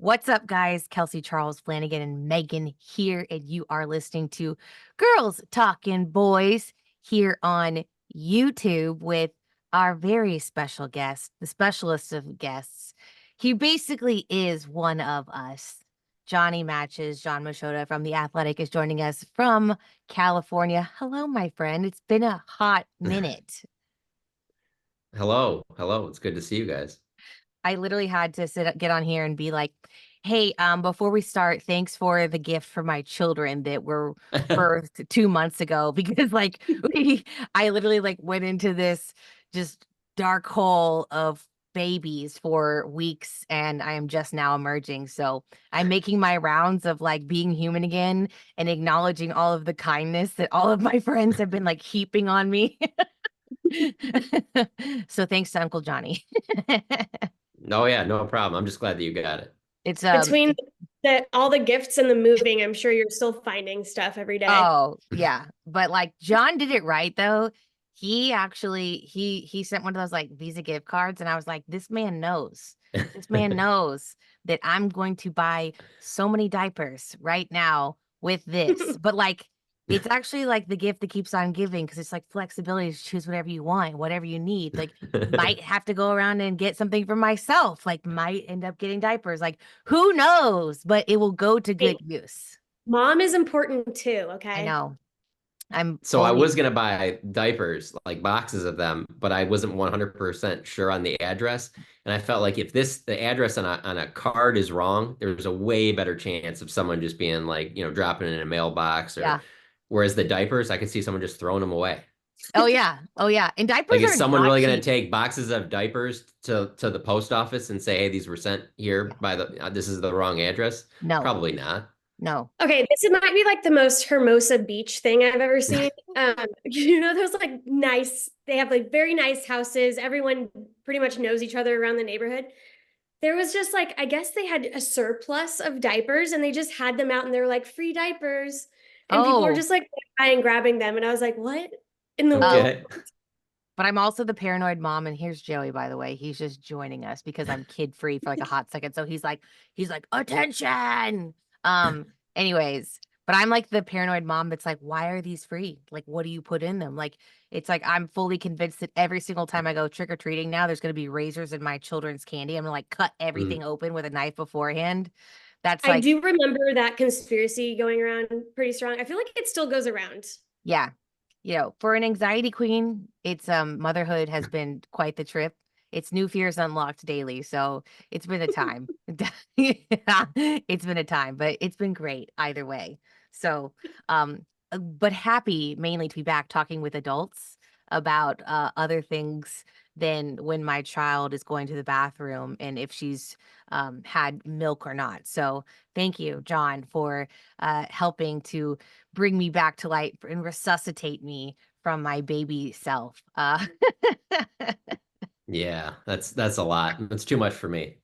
What's up, guys? Kelsey, Charles, Flanagan, and Megan here, and you are listening to Girls Talking Boys here on YouTube with our very special guest, the specialist of guests. He basically is one of us. Johnny Matches, Jon Machota from The Athletic is joining us from California. Hello, my friend. It's been a hot minute. Hello. It's good to see you guys. I literally had to get on here and be like, hey, before we start, thanks for the gift for my children that were birthed 2 months ago, because I literally went into this just dark hole of babies for weeks, and I am just now emerging. So I'm making my rounds of being human again and acknowledging all of the kindness that all of my friends have been heaping on me. So thanks to Uncle Johnny. Oh yeah, no problem. I'm just glad that you got it. It's Between all the gifts and the moving, I'm sure you're still finding stuff every day. Oh, yeah. But John did it right though. He actually he sent one of those Visa gift cards, and I was like, this man knows. This man knows that I'm going to buy so many diapers right now with this. But it's actually the gift that keeps on giving, because it's flexibility to choose whatever you want, whatever you need. Might have to go around and get something for myself. Might end up getting diapers. Who knows? But it will go to good use. Mom is important too, okay? I know. I was gonna buy diapers, like boxes of them, but I wasn't 100% sure on the address, and I felt like if the address on a card is wrong, there's a way better chance of someone just being dropping it in a mailbox, or Yeah. Whereas the diapers, I could see someone just throwing them away. Oh yeah, and diapers Is are someone not really cheap. gonna take boxes of diapers to the post office and say, hey, these were sent here by this is the wrong address? No, Probably not. no. Okay, this might be the most Hermosa Beach thing I've ever seen. Those nice, they have very nice houses. Everyone pretty much knows each other around the neighborhood. There was just I guess they had a surplus of diapers, and they just had them out, and they're free diapers. And people were just buying, grabbing them. And I was like, what in the world? But I'm also the paranoid mom. And here's Joey, by the way. He's just joining us because I'm kid free for a hot second. So he's like, attention. Anyways, but I'm the paranoid mom that's why are these free? What do you put in them? It's I'm fully convinced that every single time I go trick or treating now, there's going to be razors in my children's candy. I'm going to cut everything open with a knife beforehand. That's I do remember that conspiracy going around pretty strong. I feel like it still goes around. Yeah. For an anxiety queen, it's motherhood has been quite the trip. It's new fears unlocked daily. So it's been a time. It's been a time, but it's been great either way. So, but happy mainly to be back talking with adults about other things than when my child is going to the bathroom and if she's had milk or not. So thank you, Jon, for helping to bring me back to light and resuscitate me from my baby self. Yeah, that's a lot. That's too much for me.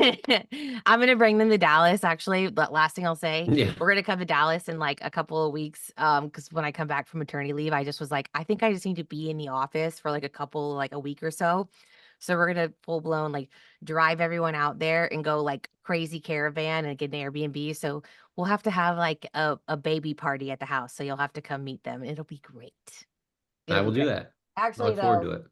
I'm gonna bring them to Dallas, actually. But last thing I'll say, Yeah. we're gonna come to Dallas in a couple of weeks. Because when I come back from maternity leave, I just was I think I just need to be in the office for a week or so. So we're gonna full blown drive everyone out there and go crazy caravan and get an Airbnb. So we'll have to have a baby party at the house. So you'll have to come meet them. It'll be great. I will do that. Actually, I look forward to it.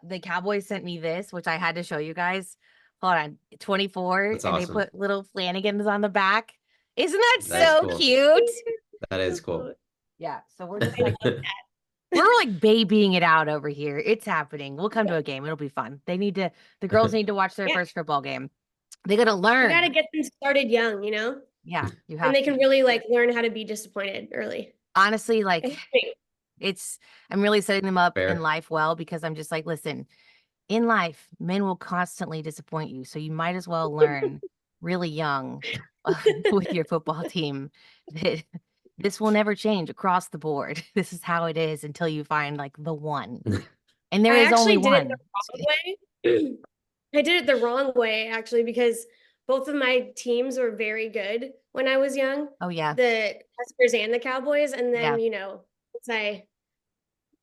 The Cowboys sent me this, which I had to show you guys. Hold on, 24, That's and awesome. They put little Flanagans on the back. Isn't that That's so cool. cute? That is cool. Yeah, so we're just we're babying it out over here. It's happening. We'll come to a game. It'll be fun. The girls need to watch their first football game. They gotta learn. You gotta get them started young, Yeah, you have and they can really learn how to be disappointed early. Honestly, I'm really setting them up Fair. in life well, because I'm just listen, in life, men will constantly disappoint you. So you might as well learn really young with your football team that this will never change across the board. This is how it is until you find the one. And there is only one. I did it the wrong way, actually, because both of my teams were very good when I was young. Oh, yeah. The Huskers and the Cowboys. And then, once I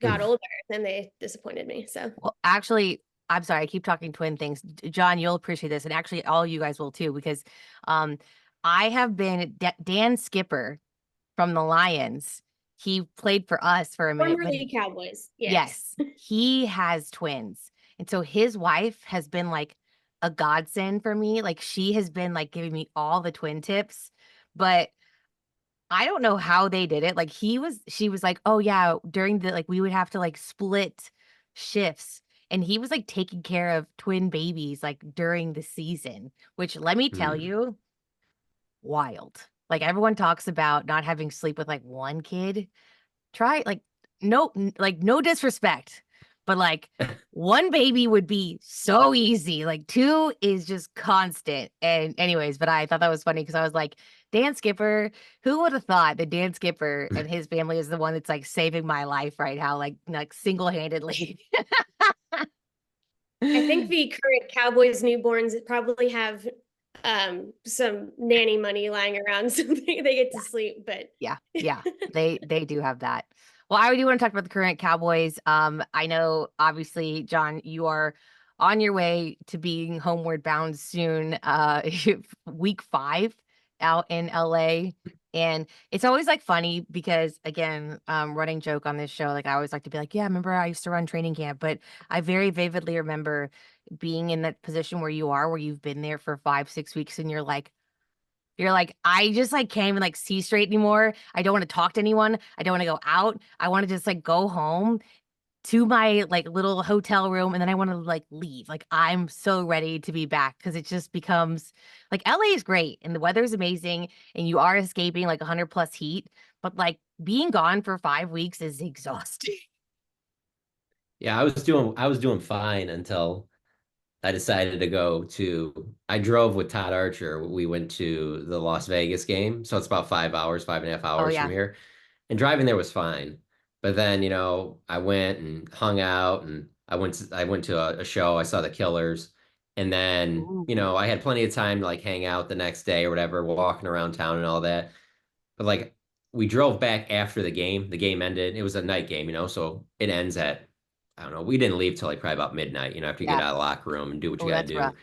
got older, then they disappointed me. So, well, actually, I'm sorry, I keep talking twin things. John, you'll appreciate this, and actually all you guys will too, because um I have been Dan Skipper from the Lions. He played for us for a minute, but Formerly Cowboys. Yes. yes, he has twins. And so his wife has been like a godsend for me. Like she has been like giving me all the twin tips, but I don't know how they did it. Like she was like, "Oh yeah, during the like we would have to like split shifts." And he was like taking care of twin babies like during the season, which let me tell Hmm. you, wild. Like everyone talks about not having sleep with like one kid. Try like like no disrespect, but like one baby would be so easy. Like two is just constant. And anyways, but I thought that was funny because I was like, Dan Skipper, who would have thought that Dan Skipper and his family is the one that's like saving my life right now, like single-handedly. I think the current Cowboys newborns probably have some nanny money lying around so they get to sleep, but Yeah, they do have that. Well, I do want to talk about the current Cowboys. I know obviously, John, you are on your way to being homeward bound soon, week 5 out in LA. And it's always like funny because again, running joke on this show, like I always like to be like, yeah, remember I used to run training camp, but I very vividly remember being in that position where you are, where you've been there for 5, 6 weeks and you're like, I just like can't even like see straight anymore. I don't want to talk to anyone. I don't want to go out. I want to just like go home to my like little hotel room and then I want to like leave. Like I'm so ready to be back because it just becomes like LA is great and the weather is amazing and you are escaping like 100 plus heat, but like being gone for 5 weeks is exhausting. Yeah, I was doing fine until I decided to go to, I drove with Todd Archer. We went to the Las Vegas game. So it's about 5 hours, 5.5 hours from Oh yeah. here. And driving there was fine. But then, I went and hung out and I went to a show. I saw the Killers. And then, Ooh. I had plenty of time to like hang out the next day or whatever, walking around town and all that. But like we drove back after the game. The game ended. It was a night game, so it ends at, I don't know, we didn't leave till like probably about midnight, after you get Yeah. out of the locker room and do what you Oh, got to that's rough. do.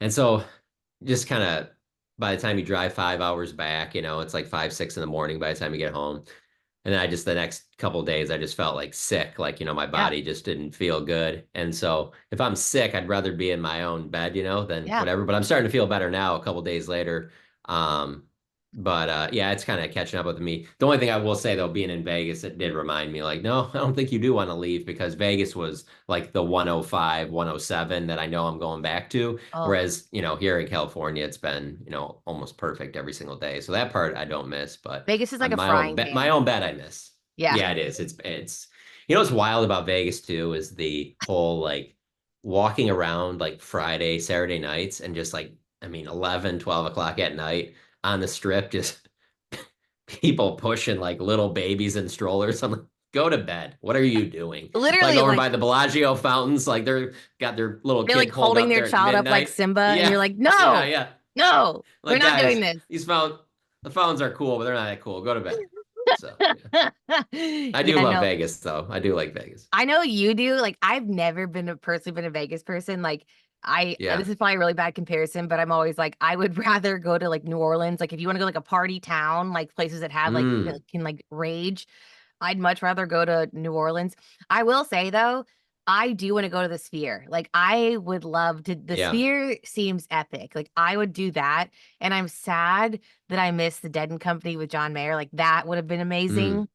And so just kind of by the time you drive 5 hours back, it's like 5, 6 in the morning by the time you get home. And then the next couple of days, I just felt like sick, like, my Yeah. body just didn't feel good. And so if I'm sick, I'd rather be in my own bed, than Yeah. whatever. But I'm starting to feel better now a couple of days later. Um, but yeah, it's kind of catching up with me. The only thing I will say though, being in Vegas, it did remind me like, no, I don't think you do want to leave because Vegas was like the 105, 107 that I know I'm going back to. Oh, Whereas, here in California, it's been, almost perfect every single day. So that part I don't miss, but Vegas is like on a frying my pan. own bed I miss. Yeah. Yeah, it is. It's what's wild about Vegas too is the whole like walking around like Friday, Saturday nights and just like, I mean, 11, 12 o'clock at night on the strip, just people pushing like little babies in strollers. I'm like, go to bed. What are you doing? Like Literally, over like by the Bellagio fountains, like they're got their little they're like kid pulled holding up their there at child up like midnight. Simba, and Yeah, you're like, yeah, no, yeah. no, we're Like not doing guys, this. the fountains are cool, but they're not that cool. Go to bed. So yeah. I do Yeah, love no, Vegas though. I do like Vegas. I know you do. Like, I've never been personally been a Vegas person. Like, Yeah. this is probably a really bad comparison, but I'm always like, I would rather go to like New Orleans. Like, if you want to go like a party town, like places that have like that Mm, can like rage, I'd much rather go to New Orleans. I will say though, I do want to go to the Sphere. Like, I would love to. The yeah. Sphere seems epic. Like, I would do that. And I'm sad that I missed the Dead and Company with John Mayer. Like, that would have been Mm, amazing.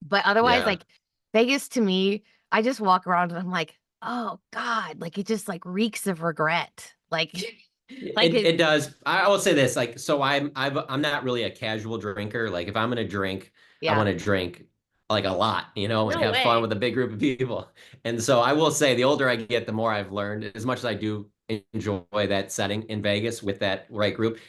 But otherwise, yeah. like Vegas to me, I just walk around and I'm like, oh God, like it just like reeks of regret. Like, like It does. I will say this, like, so I'm not really a casual drinker. Like, if I'm gonna drink, I yeah, want to drink like a lot, and no have fun way. with a big group of people. And so I will say, the older I get, the more I've learned. As much as I do enjoy that setting in Vegas with that right group,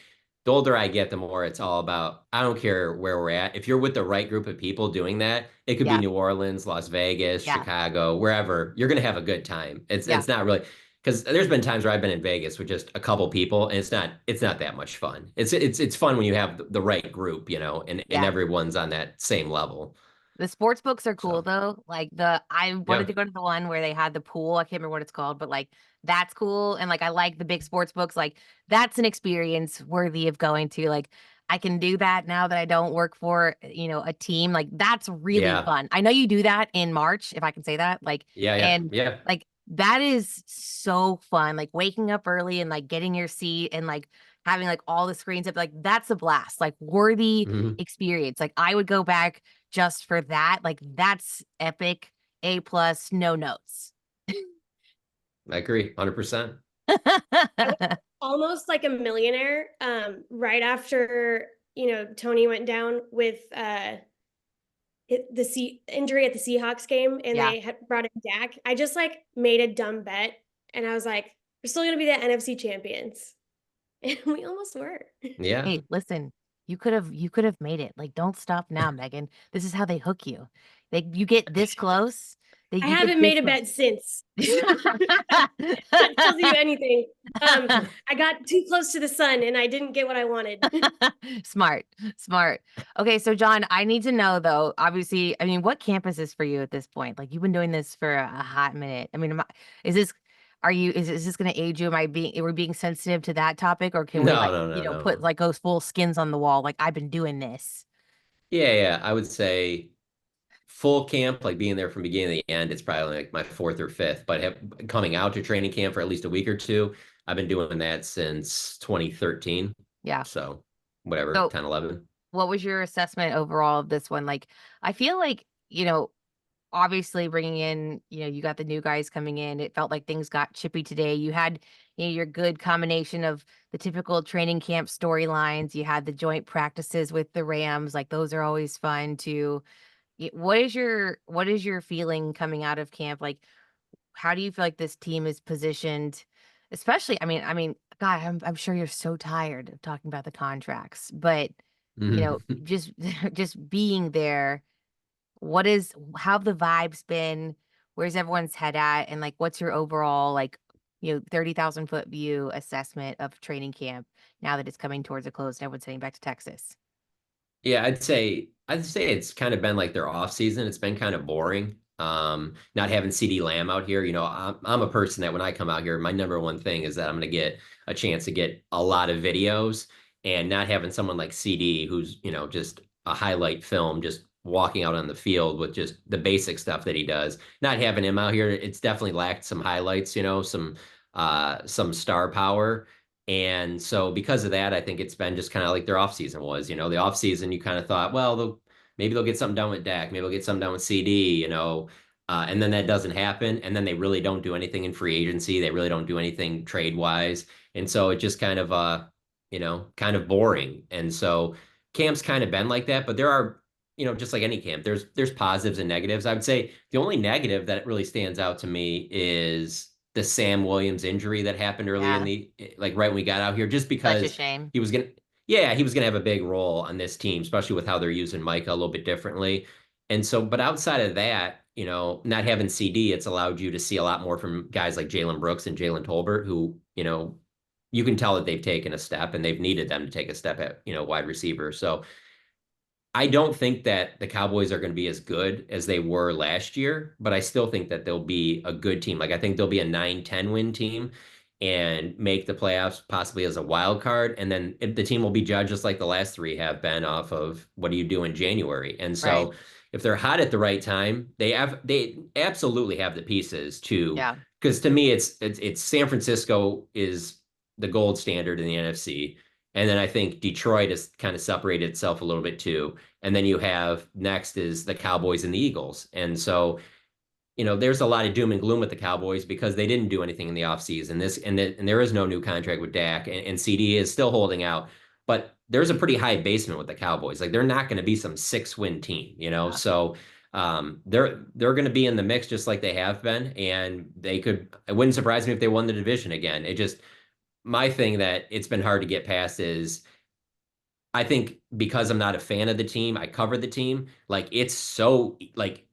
the older I get, the more it's all about, I don't care where we're at. If you're with the right group of people doing that, it could be yeah, New Orleans, Las Vegas, yeah, Chicago, wherever, you're gonna have a good time. yeah, It's not really because there's been times where I've been in Vegas with just a couple people and it's not that much fun. It's fun when you have the right group, and yeah. everyone's on that same level. The sports books are cool So though. Like I wanted yeah, to go to the one where they had the pool. I can't remember what it's called, but like that's cool. And like I like the big sports books. Like that's an experience worthy of going to. Like I can do that now that I don't work for, a team. Like that's really yeah, fun. I know you do that in March, if I can say that. Like, yeah, yeah, and yeah. like that is so fun. Like waking up early and like getting your seat and like having like all the screens up. Like that's a blast. Like worthy Mhm. experience. Like I would go back just for that. Like that's epic. A plus, no notes. I agree, 100%. I was almost like a millionaire right after, Tony went down with injury at the Seahawks game and Yeah. they had brought in Dak. I just like made a dumb bet and I was like, we're still gonna be the NFC champions. And we almost were. Yeah. Hey, listen, you could have made it. Like, don't stop now, Megan. This is how they hook you. You get this close. I You get haven't this made a close. bet since. That tells you anything. I got too close to the sun and I didn't get what I wanted. Smart, smart. Okay, so John, I need to know though. Obviously, I mean, what campus is for you at this point? Like, you've been doing this for a hot minute. I mean, is this? Is this going to age you? Are we being sensitive to that topic, or can we No, like, no, no, put no. like those full skins on the wall? Like, I've been doing this. Yeah, yeah. I would say full camp, like being there from beginning to the end, it's probably like my fourth or fifth. But coming out to training camp for at least a week or two, I've been doing that since 2013. Yeah. So whatever, So, 10, 11. what was your assessment overall of this one? Like, I feel like, obviously bringing in, you got the new guys coming in. It felt like things got chippy today. You had, your good combination of the typical training camp storylines. You had the joint practices with the Rams. Like those are always fun too. What is your feeling coming out of camp? Like, how do you feel like this team is positioned? Especially, I mean, God, I'm sure you're so tired of talking about the contracts, but just just being there, how have the vibes been? Where's everyone's head at? And like, what's your overall, like, 30,000 foot view assessment of training camp now that it's coming towards a close and everyone's heading back to Texas? Yeah, I'd say it's kind of been like their off season. It's been kind of boring. Not having CD Lamb out here. I'm a person that when I come out here, my number one thing is that I'm gonna get a chance to get a lot of videos and not having someone like CD who's, just a highlight film, just walking out on the field with just the basic stuff that he does. Not having him out here, it's definitely lacked some highlights, some star power. And so because of that, I think it's been just kind of like their offseason was. The offseason, you kind of thought, well, maybe they'll get something done with Dak, maybe they'll get something done with CD, and then that doesn't happen. And then they really don't do anything in free agency. They really don't do anything trade wise. And so it just kind of kind of boring. And so camp's kind of been like that, but there are, just like any camp, there's positives and negatives. I would say the only negative that really stands out to me is the Sam Williams injury that happened early in Yeah, the like right when we got out here, just such a because shame. he was gonna yeah, he was gonna have a big role on this team, especially with how they're using Micah a little bit differently. And so, but outside of that, not having CD, it's allowed you to see a lot more from guys like Jalen Brooks and Jalen Tolbert, who, you can tell that they've taken a step and they've needed them to take a step at, wide receiver. So I don't think that the Cowboys are going to be as good as they were last year, but I still think that they'll be a good team. Like I think they'll be a 9-10 win team and make the playoffs possibly as a wild card. And then the team will be judged just like the last three have been off of what do you do in January. And Right. so if they're hot at the right time, they absolutely have the pieces to, Yeah. because to me it's San Francisco is the gold standard in the NFC. And then I think Detroit has kind of separated itself a little bit too. And then you have next is the Cowboys and the Eagles. And so, there's a lot of doom and gloom with the Cowboys because they didn't do anything in the offseason. And there is no new contract with Dak and CD is still holding out. But there's a pretty high basement with the Cowboys. Like they're not going to be some 6-win team. Yeah. So they're going to be in the mix just like they have been. And it wouldn't surprise me if they won the division again. It just my thing that it's been hard to get past is I think because I'm not a fan of the team, I cover the team. Like it's so like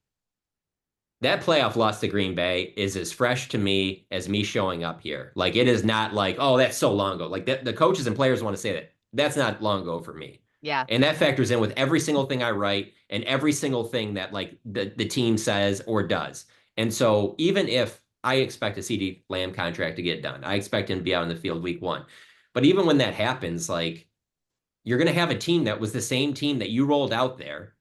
that playoff loss to Green Bay is as fresh to me as me showing up here. Like it is not like, oh, that's so long ago. Like the coaches and players want to say that. That's not long ago for me. Yeah. And that factors in with every single thing I write and every single thing that like the team says or does. And so even if I expect a CD Lamb contract to get done, I expect him to be out in the field week 1. But even when that happens, like you're going to have a team that was the same team that you rolled out there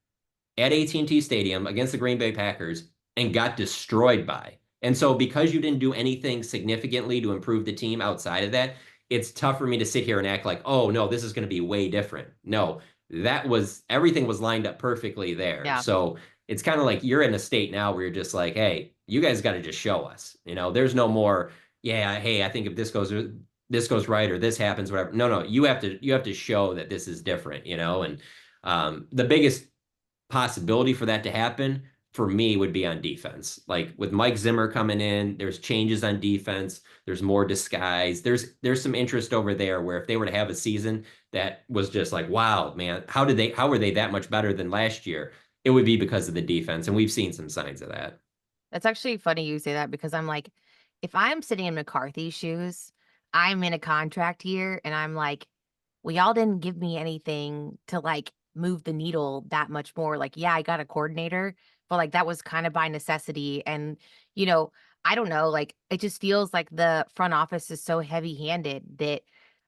at AT&T Stadium against the Green Bay Packers and got destroyed by. And so because you didn't do anything significantly to improve the team outside of that, it's tough for me to sit here and act like, oh no, this is going to be way different. No, that was everything was lined up perfectly there. Yeah. So it's kind of like you're in a state now where you're just like, hey, you guys got to just show us. There's no more, yeah, hey, I think if this goes right or this happens, whatever. No, you have to show that this is different, and the biggest possibility for that to happen for me would be on defense. Like with Mike Zimmer coming in, there's changes on defense. There's more disguise. There's some interest over there where if they were to have a season that was just like, wow, man, how were they that much better than last year? It would be because of the defense. And we've seen some signs of that. That's actually funny you say that because I'm like, if I'm sitting in McCarthy's shoes, I'm in a contract year and I'm like, well, y'all didn't give me anything to like move the needle that much more. Like, yeah, I got a coordinator, but like that was kind of by necessity. And, I don't know, like it just feels like the front office is so heavy handed that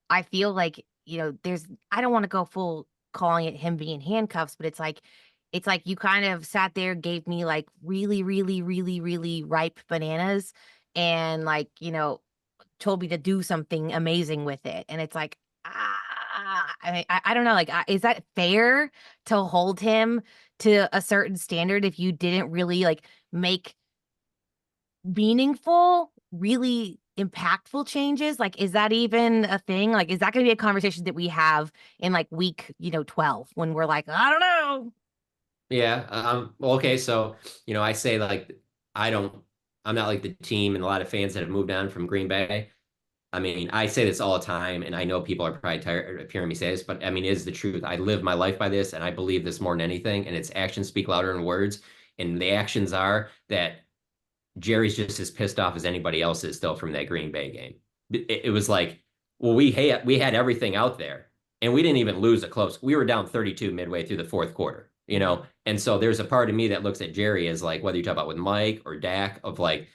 I feel like, I don't want to go full calling it him being handcuffs, but it's like you kind of sat there, gave me like really, really, really, really ripe bananas and like, told me to do something amazing with it. And it's like, I mean, I don't know, like, is that fair to hold him to a certain standard if you didn't really like make meaningful, really impactful changes? Like, is that even a thing? Like, is that going to be a conversation that we have in like week, 12 when we're like, I don't know. Yeah. Okay. So, I say like, I'm not like the team and a lot of fans that have moved on from Green Bay. I mean, I say this all the time, and I know people are probably tired of hearing me say this, but I mean, it is the truth. I live my life by this, and I believe this more than anything, and its actions speak louder than words. And the actions are that Jerry's just as pissed off as anybody else is still from that Green Bay game. It was like, well, we had everything out there, and we didn't even lose a close. We were down 32 midway through the fourth quarter, And so there's a part of me that looks at Jerry as like, whether you talk about with Mike or Dak, of like,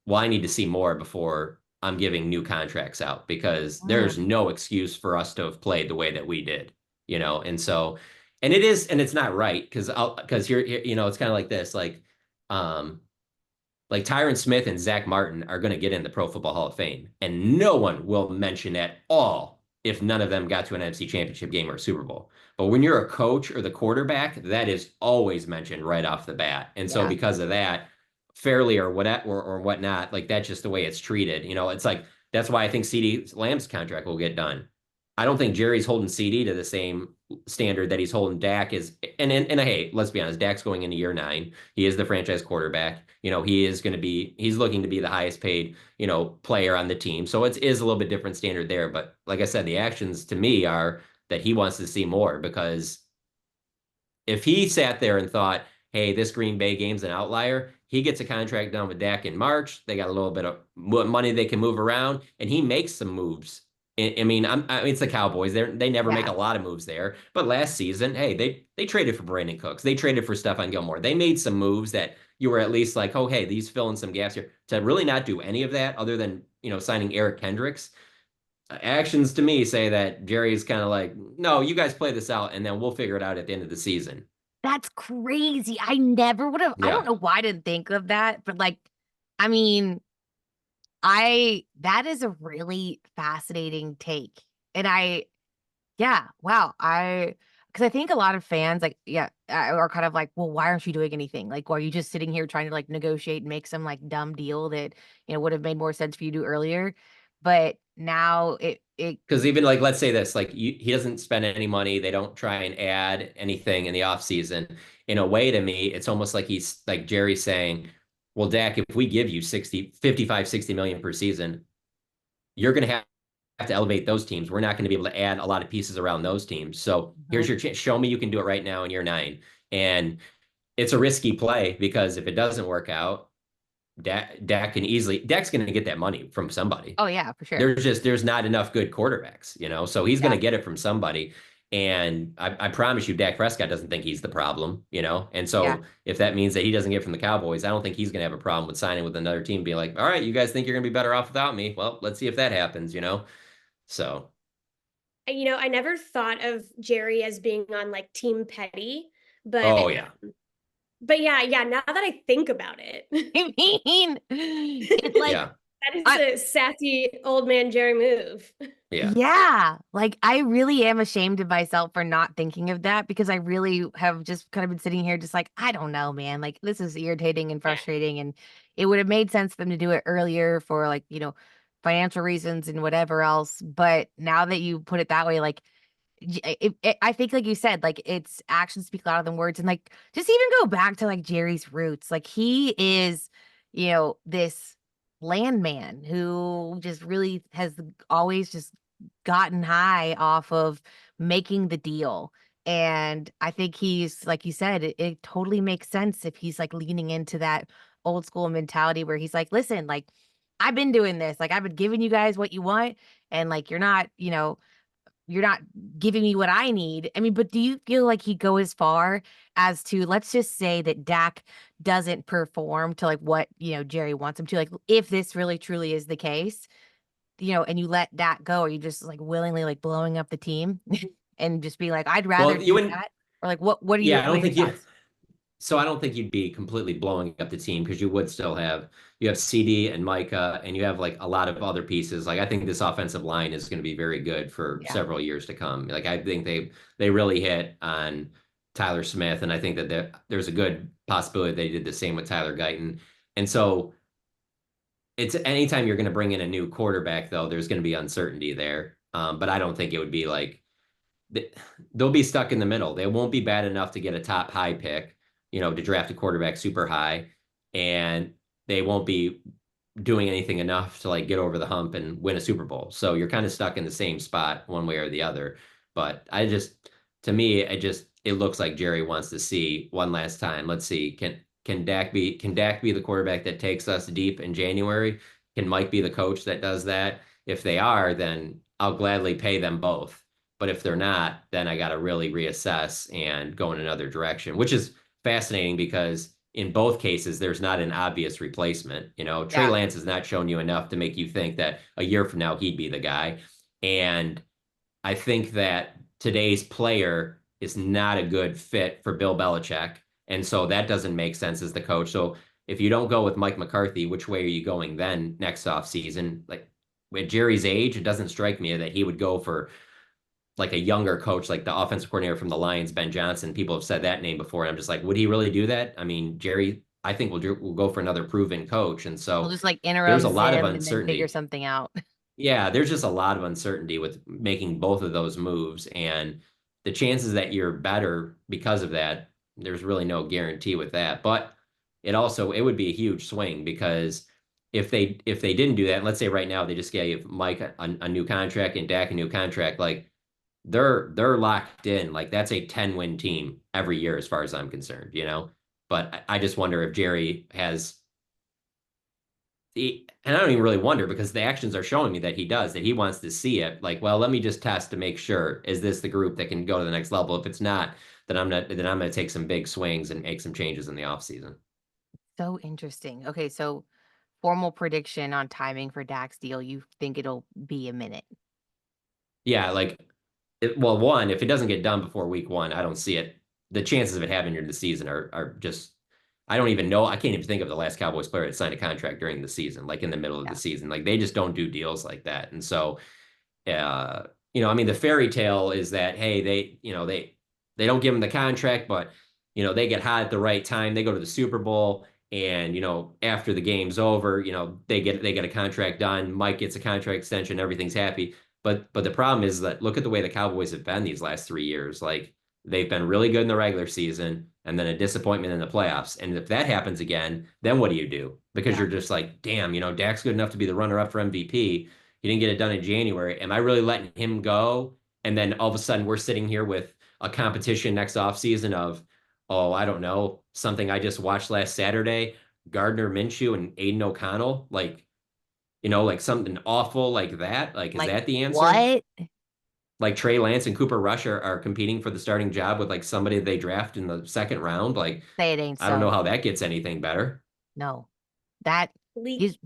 well, I need to see more before I'm giving new contracts out because there's no excuse for us to have played the way that we did, And so, and it's not right because you're, it's kind of like this, like Tyron Smith and Zach Martin are going to get in the Pro Football Hall of Fame, and no one will mention at all if none of them got to an NFC Championship game or a Super Bowl. But when you're a coach or the quarterback, that is always mentioned right off the bat. And so because of that, fairly or whatnot, like that's just the way it's treated. It's like that's why I think CD Lamb's contract will get done. I don't think Jerry's holding CD to the same standard that he's holding Dak is. And hey, let's be honest, Dak's going into year 9. He is the franchise quarterback. He's looking to be the highest paid, player on the team. So it is a little bit different standard there. But like I said, the actions to me are that he wants to see more, because if he sat there and thought, hey, this Green Bay game's an outlier, he gets a contract done with Dak in March. They got a little bit of money they can move around, and he makes some moves. I mean, it's the Cowboys. They never make a lot of moves there. But last season, hey, they traded for Brandon Cooks. They traded for Stephon Gilmore. They made some moves that you were at least like, oh, hey, these fill in some gaps here. To really not do any of that other than, signing Eric Kendricks, actions to me say that Jerry's kind of like, no, you guys play this out, and then we'll figure it out at the end of the season. That's crazy. I never would have. I don't know why I didn't think of that, but like, I mean, that is a really fascinating take. And wow. Because I think a lot of fans are kind of like, well, why aren't you doing anything? Like, why are you just sitting here trying to like negotiate and make some like dumb deal that, would have made more sense for you to do earlier? But now it because even like, let's say this, like he doesn't spend any money. They don't try and add anything in the off season. In a way, to me, it's almost like he's like Jerry saying, well, Dak, if we give you 55, 60 million per season, you're going to have to elevate those teams. We're not going to be able to add a lot of pieces around those teams. So here's your chance. Show me you can do it right now in year 9. And it's a risky play because if it doesn't work out, Dak's going to get that money from somebody. Oh yeah, for sure. There's not enough good quarterbacks, so he's going to get it from somebody. And I promise you, Dak Prescott doesn't think he's the problem, you know? And Yeah. so if that means that he doesn't get from the Cowboys, I don't think he's going to have a problem with signing with another team, being like, all right, you guys think you're going to be better off without me? Well, let's see if that happens, you know? So, I never thought of Jerry as being on like Team Petty, but oh, yeah. yeah, now that I think about it, I mean, it's like, Yeah. that is I, a sassy old man Jerry move. Yeah. yeah, like I really am ashamed of myself for not thinking of that because I really have just kind of been sitting here just like, I don't know, man. Like this is irritating and Yeah. frustrating. And it would have made sense for them to do it earlier for like, financial reasons and whatever else. But now that you put it that way, like I think, like you said, like it's actions speak louder than words. And like just even go back to like Jerry's roots. Like he is, this landman who just really has always just gotten high off of making the deal. And I think he's, like you said, it totally makes sense if he's like leaning into that old school mentality where he's like, listen, like I've been doing this, like I've been giving you guys what you want, and like you're not giving me what I need. I mean, but do you feel like he'd go as far as to, let's just say that Dak doesn't perform to like what, Jerry wants him to, like if this really truly is the case, and you let Dak go, are you just like willingly like blowing up the team and just be like, I'd rather Well, you do wouldn't, that? Or like, what yeah, I what are don't your think you, thoughts? so I don't think you'd be completely blowing up the team because you would still have, you have CD and Micah and you have like a lot of other pieces. Like I think this offensive line is going to be very good for Yeah. several years to come. Like I think they really hit on Tyler Smith, and I think that there's a good possibility they did the same with Tyler Guyton. And so it's anytime you're going to bring in a new quarterback, though, there's going to be uncertainty there. But I don't think it would be like they'll be stuck in the middle. They won't be bad enough to get a top high pick, to draft a quarterback super high, and they won't be doing anything enough to like get over the hump and win a Super Bowl. So you're kind of stuck in the same spot one way or the other. But to me, it looks like Jerry wants to see one last time. Let's see, can Dak be the quarterback that takes us deep in January? Can Mike be the coach that does that? If they are, then I'll gladly pay them both. But if they're not, then I got to really reassess and go in another direction, which is fascinating because in both cases, there's not an obvious replacement. Trey Yeah. Lance has not shown you enough to make you think that a year from now he'd be the guy. And I think that today's player is not a good fit for Bill Belichick. And so that doesn't make sense as the coach. So if you don't go with Mike McCarthy, which way are you going then next offseason? Like at Jerry's age, it doesn't strike me that he would go for like a younger coach, like the offensive coordinator from the Lions, Ben Johnson. People have said that name before, and I'm just like, would he really do that? I mean, Jerry, I think we'll go for another proven coach, and We'll so just like there's a interim lot of Zim and then figure uncertainty. something out. Yeah, there's just a lot of uncertainty with making both of those moves, and the chances that you're better because of that, there's really no guarantee with that. But it would be a huge swing because if they didn't do that, and let's say right now they just gave Mike a new contract and Dak a new contract, like they're locked in. Like that's a 10-win team every year as far as I'm concerned. But I just wonder if Jerry has and I don't even really wonder because the actions are showing me that he does, that he wants to see it. Like, well, let me just test to make sure. Is this the group that can go to the next level? If it's not, then I'm gonna take some big swings and make some changes in the offseason. So interesting. Okay, so formal prediction on timing for Dak's deal. You think it'll be a minute? Yeah, like well, one, if it doesn't get done before week one, I don't see it. The chances of it happening during the season are just I don't even know. I can't even think of the last Cowboys player that signed a contract during the season, like in the middle of the Yeah. season. Like they just don't do deals like that. And so I mean, the fairy tale is that hey, they don't give him the contract, but they get hot at the right time. They go to the Super Bowl, and after the game's over, they get a contract done. Mike gets a contract extension. Everything's happy. But the problem is that look at the way the Cowboys have been these last 3 years. Like they've been really good in the regular season, and then a disappointment in the playoffs. And if that happens again, then what do you do? Because Yeah. you're just like, damn, Dak's good enough to be the runner-up for MVP. He didn't get it done in January. Am I really letting him go? And then all of a sudden we're sitting here with a competition next offseason of, oh, I don't know, something I just watched last Saturday, Gardner Minshew and Aiden O'Connell, like something awful like that. Like, is Like that the answer? what? like Trey Lance and Cooper Rush are competing for the starting job with like somebody they draft in the second round. Like, Say it ain't I don't know so. how that gets anything better. No, that Elite. gives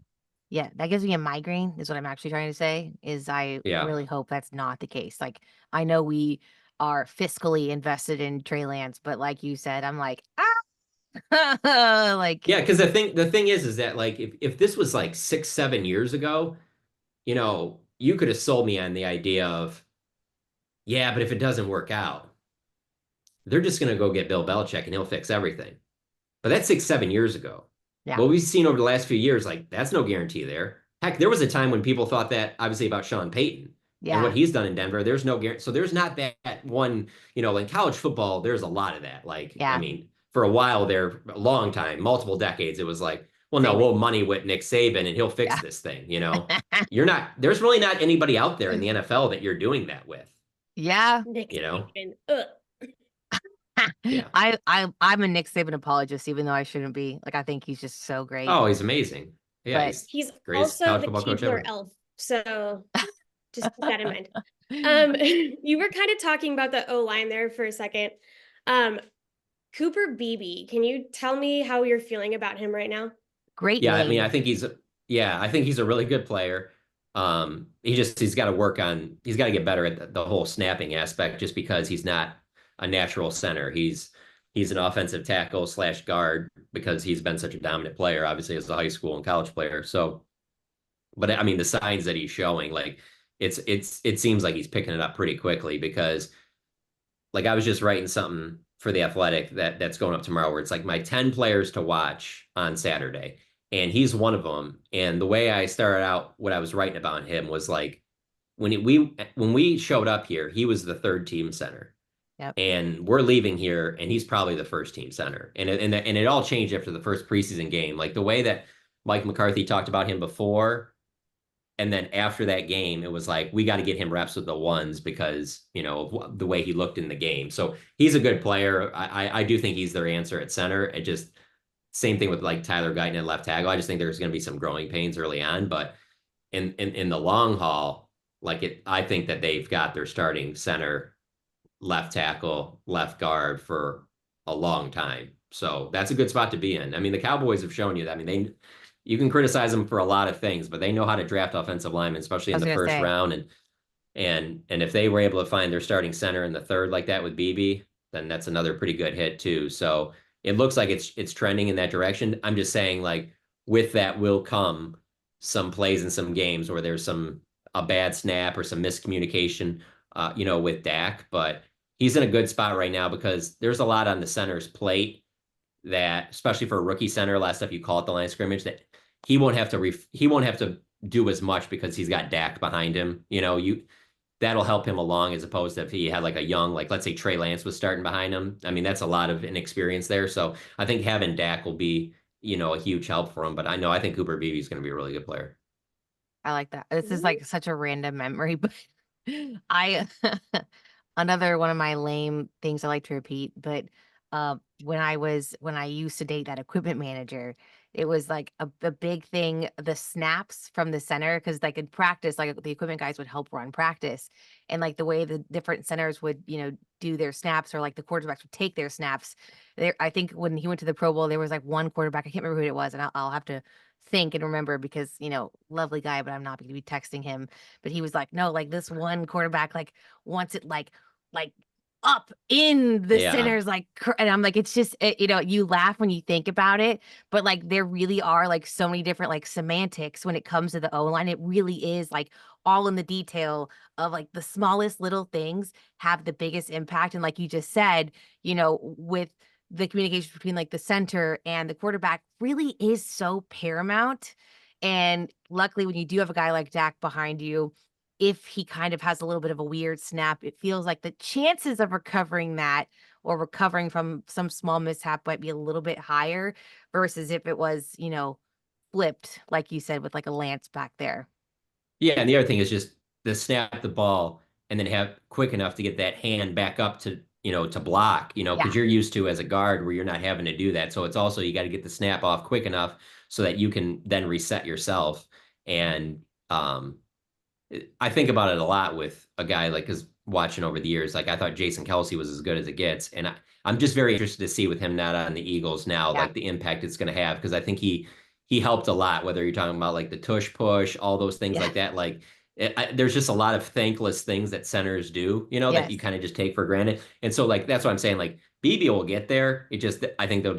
yeah, that gives me a migraine. Is what I'm actually trying to say. Is I Yeah. really hope that's not the case. Like I know we are fiscally invested in Trey Lance, but like you said, I'm like like Yeah, because the thing is that like if this was like 6, 7 years ago, you could have sold me on the idea of, yeah, but if it doesn't work out, they're just gonna go get Bill Belichick and he'll fix everything. But that's 6, 7 years ago. yeah, What we've seen over the last few years, like that's no guarantee there. Heck, there was a time when people thought that obviously about Sean Payton and what yeah, he's done in Denver. There's no guarantee. So there's not that one, like college football, there's a lot of that. Like, I yeah. mean, for a while there, a long time, multiple decades, it was like, well, no, Same. we'll money with Nick Saban and he'll fix Yeah. this thing. There's really not anybody out there in the NFL that you're doing that with, Yeah. Nick you know? Saban. Ugh. Yeah. I'm a Nick Saban apologist, even though I shouldn't be. Like I think he's just so great. Oh, he's amazing. Yeah, But he's He's greatest also college the football coach Keebler ever. elf. So just keep that in mind. You were kind of talking about the O line there for a second. Cooper Beebe, can you tell me how you're feeling about him right now? great Yeah, I mean, name. I think he's a really good player. He's got to work on, he's got to get better at the whole snapping aspect just because he's not a natural center. He's an offensive tackle slash guard because he's been such a dominant player, obviously, as a high school and college player. So, but I mean, the signs that he's showing, like it seems like he's picking it up pretty quickly because like I was just writing something for the Athletic that's going up tomorrow where it's like my 10 players to watch on Saturday. And he's one of them. And the way I started out what I was writing about him was like when we showed up here, he was the third team center. Yep. And we're leaving here and he's probably the first team center. And it all changed after the first preseason game. Like the way that Mike McCarthy talked about him before and then after that game, it was like, we got to get him reps with the ones because, of the way he looked in the game. So he's a good player. I do think he's their answer at center. It just, same thing with like Tyler Guyton at left tackle. I just think there's going to be some growing pains early on. But in the long haul, I think that they've got their starting center, left tackle, left guard for a long time. So that's a good spot to be in. I mean, the Cowboys have shown you that. I mean, you can criticize them for a lot of things, but they know how to draft offensive linemen, especially I in was the gonna first say. round. And if they were able to find their starting center in the third like that with BB, then that's another pretty good hit too. So it looks like it's trending in that direction. I'm just saying, like, with that will come some plays in some games where there's a bad snap or some miscommunication, with Dak. But he's in a good spot right now because there's a lot on the center's plate that, especially for a rookie center, last stuff you call it the line of scrimmage, that he won't have to do as much because he's got Dak behind him. That'll help him along as opposed to if he had like a young, like let's say Trey Lance was starting behind him. I mean, that's a lot of inexperience there. So I think having Dak will be, a huge help for him. But I think Cooper Beebe is going to be a really good player. I like that. This is like such a random memory, but I another one of my lame things I like to repeat, but when I used to date that equipment manager, it was like a big thing, the snaps from the center, because like in practice, like the equipment guys would help run practice. And like the way the different centers would, do their snaps or like the quarterbacks would take their snaps. There, I think when he went to the Pro Bowl, there was like one quarterback, I can't remember who it was, and I'll have to think and remember because lovely guy, but I'm not going to be texting him. But he was like, no, like this one quarterback like wants it like up in the Yeah. centers, like, and I'm like, it's just you laugh when you think about it, but like there really are like so many different like semantics when it comes to the O line. It really is like all in the detail of like the smallest little things have the biggest impact. And like you just said, with the communication between like the center and the quarterback really is so paramount. And luckily, when you do have a guy like Dak behind you, if he kind of has a little bit of a weird snap, it feels like the chances of recovering that or recovering from some small mishap might be a little bit higher versus if it was, flipped, like you said, with like a Lance back there. Yeah. And the other thing is just the snap the ball and then have quick enough to get that hand back up to block, Yeah. because you're used to as a guard where you're not having to do that. So it's also, you got to get the snap off quick enough so that you can then reset yourself. And, I think about it a lot with a guy like, because watching over the years, like I thought Jason Kelsey was as good as it gets, and I'm just very interested to see with him not on the Eagles now, Yeah. like the impact it's going to have, because I think he helped a lot. Whether you're talking about like the tush push, all those things Yeah. like that, like there's just a lot of thankless things that centers do, you know, that Yes. you kind of just take for granted, and so like that's what I'm saying. Like BB will get there. It just I think there'll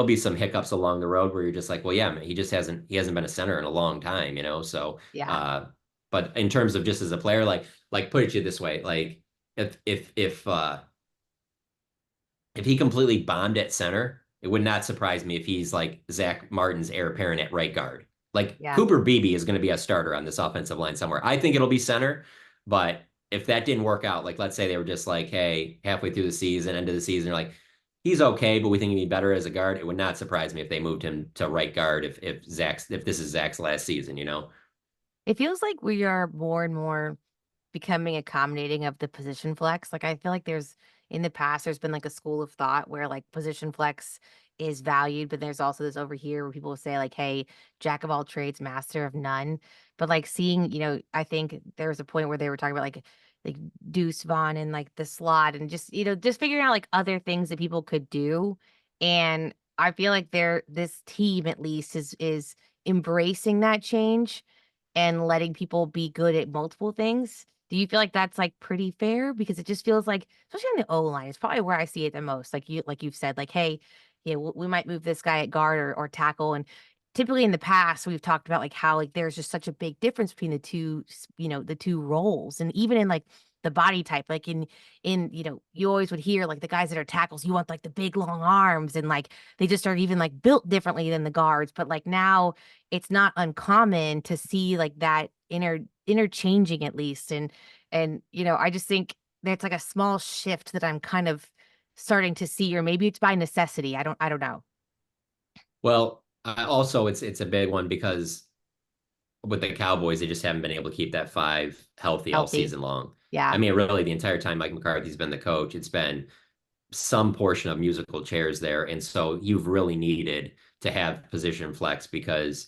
be some hiccups along the road where you're just like, well, yeah, man, he hasn't been a center in a long time, you know, so. Yeah. But in terms of just as a player, like put it to you this way, like if he completely bombed at center, it would not surprise me if he's like Zach Martin's heir apparent at right guard. Like Yeah. Cooper Beebe is going to be a starter on this offensive line somewhere. I think it'll be center, but if that didn't work out, like let's say they were just like, hey, halfway through the season, end of the season, like he's okay, but we think he'd be better as a guard. It would not surprise me if they moved him to right guard if this is Zach's last season, you know. It feels like we are more and more becoming accommodating of the position flex. Like I feel like in the past there's been like a school of thought where like position flex is valued, but there's also this over here where people will say like, hey, jack of all trades, master of none. But like seeing, I think there was a point where they were talking about like Deuce Vaughn and like the slot and just, just figuring out like other things that people could do. And I feel like this team at least is embracing that change and letting people be good at multiple things. Do you feel like that's like pretty fair? Because it just feels like, especially on the O line, it's probably where I see it the most. Like you've said, like, hey, yeah, we might move this guy at guard or tackle. And typically in the past, we've talked about like how like there's just such a big difference between the two, the two roles, and even in like the body type, like in you always would hear like the guys that are tackles, you want like the big long arms, and like they just are even like built differently than the guards. But like now it's not uncommon to see like that interchanging at least. And I just think that's like a small shift that I'm kind of starting to see, or maybe it's by necessity. I don't know. Well, also it's a big one because with the Cowboys, they just haven't been able to keep that five healthy all Healthy. season long. I Yeah. mean, really, the entire time Mike McCarthy's been the coach, it's been some portion of musical chairs there, and so you've really needed to have position flex because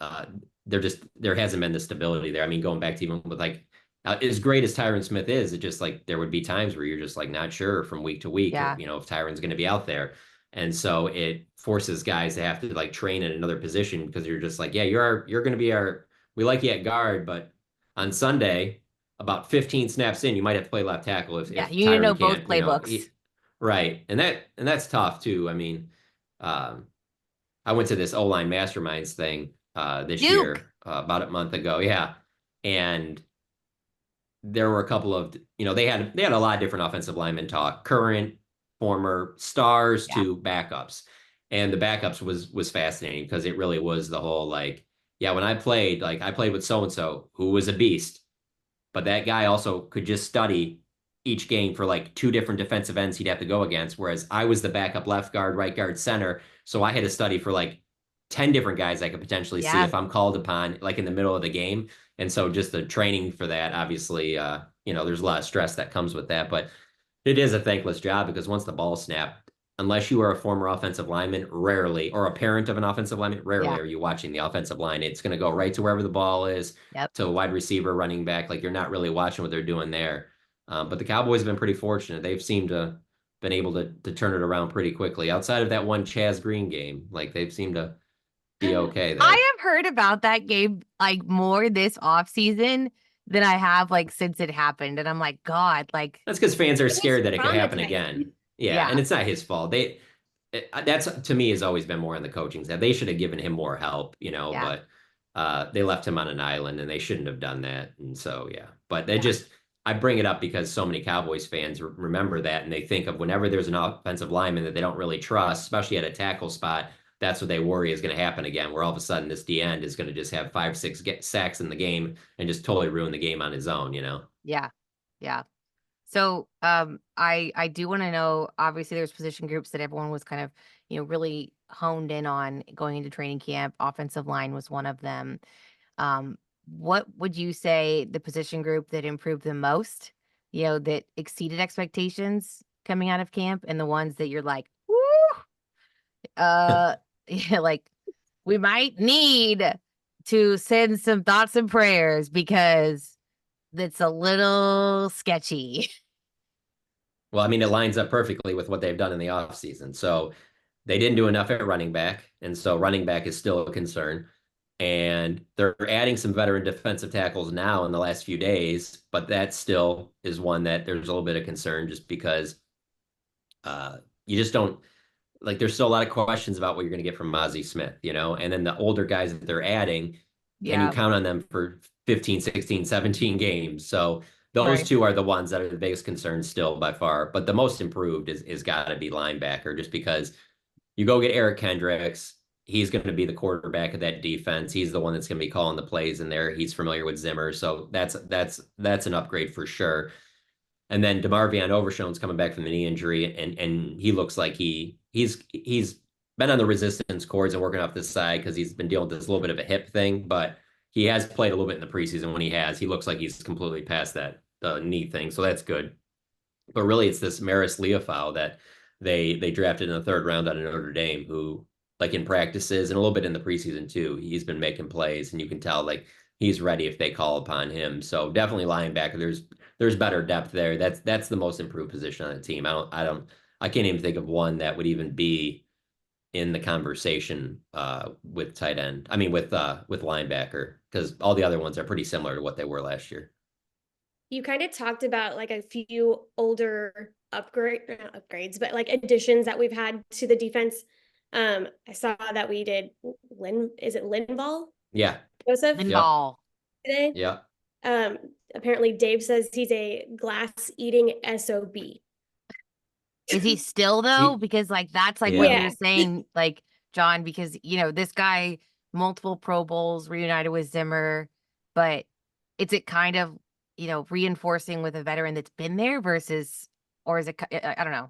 uh, there hasn't been the stability there. I mean, going back to even with like as great as Tyron Smith is, it just like there would be times where you're just like not sure from week to week, Yeah. you know, if Tyron's going to be out there. And so it forces guys to have to like train in another position because you're just like, yeah, you're going to be we like you at guard, but on Sunday, about 15 snaps in, you might have to play left tackle Yeah. if You need to know Tyron both can't, you know, playbooks. right. And that's tough too. I mean, um, I went to this O-line masterminds thing this Duke. year about a month ago. Yeah. And there were a couple of, you know, they had a lot of different offensive linemen talk, current, former stars Yeah. to backups. And the backups was fascinating because it really was the whole like, yeah, when I played, like I played with so and so who was a beast, but that guy also could just study each game for like two different defensive ends he'd have to go against. Whereas I was the backup left guard, right guard, center. So I had to study for like 10 different guys I could potentially see Yeah. if I'm called upon, like in the middle of the game. And so just the training for that, obviously, you know, there's a lot of stress that comes with that. But it is a thankless job because once the ball snapped, unless you are a former offensive lineman, rarely, or a parent of an offensive lineman, rarely Yeah. are you watching the offensive line. It's going to go right to wherever the ball is, Yep. to a wide receiver, running back. Like you're not really watching what they're doing there. But the Cowboys have been pretty fortunate. They've seemed to been able to turn it around pretty quickly. Outside of that one Chaz Green game, like they've seemed to be okay there. I have heard about that game like more this off season than I have like since it happened. And I'm like, God, like, That's because fans are It was scared that it could happen traumatizing. again. Yeah, yeah, and it's not his fault. That's to me has always been more on the coaching side. They should have given him more help, you know, yeah, but they left him on an island and they shouldn't have done that. And so yeah, but they yeah. just I bring it up because so many Cowboys fans remember that and they think of whenever there's an offensive lineman that they don't really trust, especially at a tackle spot. That's what they worry is going to happen again, where all of a sudden this D end is going to just have 5, 6 sacks in the game and just totally ruin the game on his own, you know? Yeah. Yeah. So I do want to know, obviously there's position groups that everyone was kind of, really honed in on going into training camp. Offensive line was one of them. Um, what would you say the position group that improved the most, that exceeded expectations coming out of camp, and the ones that you're like, woo, uh, yeah, like we might need to send some thoughts and prayers because it's a little sketchy. Well, I mean, it lines up perfectly with what they've done in the offseason. So they didn't do enough at running back. And so running back is still a concern. And they're adding some veteran defensive tackles now in the last few days, but that still is one that there's a little bit of concern just because you just don't like there's still a lot of questions about what you're going to get from Mozzie Smith, and then the older guys that they're adding, can you Yeah. count on them for 15, 16, 17 games? So those Right. two are the ones that are the biggest concerns still by far. But the most improved is got to be linebacker, just because you go get Eric Kendricks. He's going to be the quarterback of that defense. He's the one that's going to be calling the plays in there. He's familiar with Zimmer, so that's an upgrade for sure. And then DeMarvion Overshown's coming back from the knee injury, and he looks like he's been on the resistance cords and working off this side because he's been dealing with this little bit of a hip thing, but he has played a little bit in the preseason. When he looks like he's completely past that knee thing, so that's good. But really, it's this Maris Leofau that they drafted in the third round out of Notre Dame, who, like, in practices and a little bit in the preseason too, he's been making plays, and you can tell like he's ready if they call upon him. So definitely linebacker. There's better depth there. That's the most improved position on the team. I can't even think of one that would even be in the conversation with tight end. I mean with linebacker, because all the other ones are pretty similar to what they were last year. You kind of talked about like a few older not upgrades, but like additions that we've had to the defense. I saw that we did is it Linval? Yeah. Joseph? Linval. Today? Yeah. Apparently Dave says he's a glass eating SOB. Is he still though? Because like that's like what Yeah. you're saying, like John, because this guy, multiple Pro Bowls, reunited with Zimmer, but is it kind of reinforcing with a veteran that's been there versus, or is it? I don't know.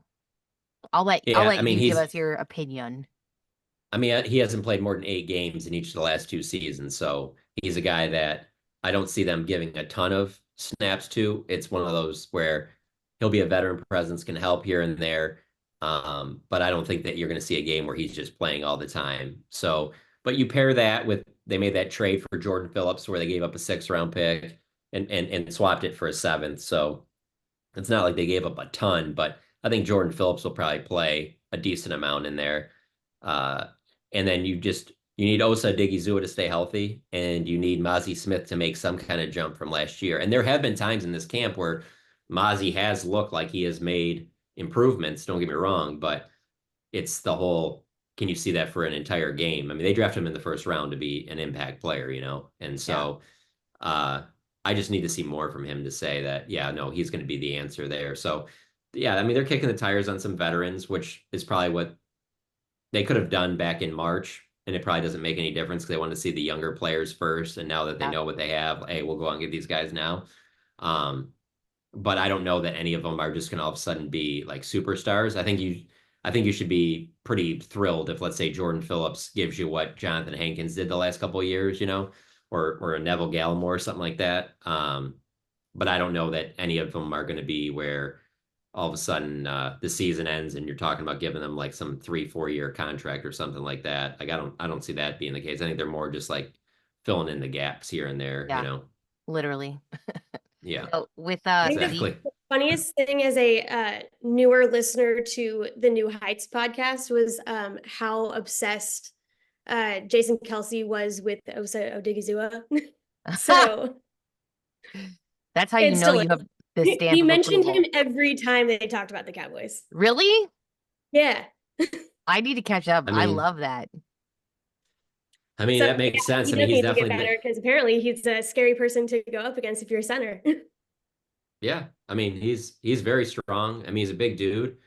I'll let I mean, you give us your opinion. I mean, he hasn't played more than 8 games in each of the last 2 seasons, so he's a guy that I don't see them giving a ton of snaps to. It's one of those where he'll be a veteran presence, can help here and there, but I don't think that you're going to see a game where he's just playing all the time. So, but you pair that with they made that trade for Jordan Phillips where they gave up a 6th-round pick and swapped it for a 7th. So it's not like they gave up a ton, but I think Jordan Phillips will probably play a decent amount in there. Uh, and then you need Osa Odighizuwa to stay healthy, and you need Mozzie Smith to make some kind of jump from last year. And there have been times in this camp where Mozzie has looked like he has made improvements, don't get me wrong, but it's the whole, can you see that for an entire game? I mean, they drafted him in the first round to be an impact player, And so I just need to see more from him to say that, yeah, no, he's going to be the answer there. So, yeah, I mean, they're kicking the tires on some veterans, which is probably what they could have done back in March, and it probably doesn't make any difference because they want to see the younger players first. And now that they know what they have, hey, we'll go out and get these guys now. But I don't know that any of them are just going to all of a sudden be like superstars. I think you should be pretty thrilled if, let's say, Jordan Phillips gives you what Jonathan Hankins did the last couple of years, or a Neville Gallimore or something like that. But I don't know that any of them are going to be where all of a sudden the season ends and you're talking about giving them like some 3-4 year contract or something like that. Like I don't see that being the case. I think they're more just like filling in the gaps here and there, Literally. Yeah. So with exactly. The funniest thing as a newer listener to the New Heights podcast was how obsessed Jason Kelsey was with Osa Odighizuwa. So that's how you know you have the stamp. He mentioned him every time they talked about the Cowboys. Really? Yeah. I need to catch up. I love that. I mean, that makes sense. I mean, he's definitely better because apparently he's a scary person to go up against if you're a center. Yeah, I mean, he's very strong. I mean, he's a big dude.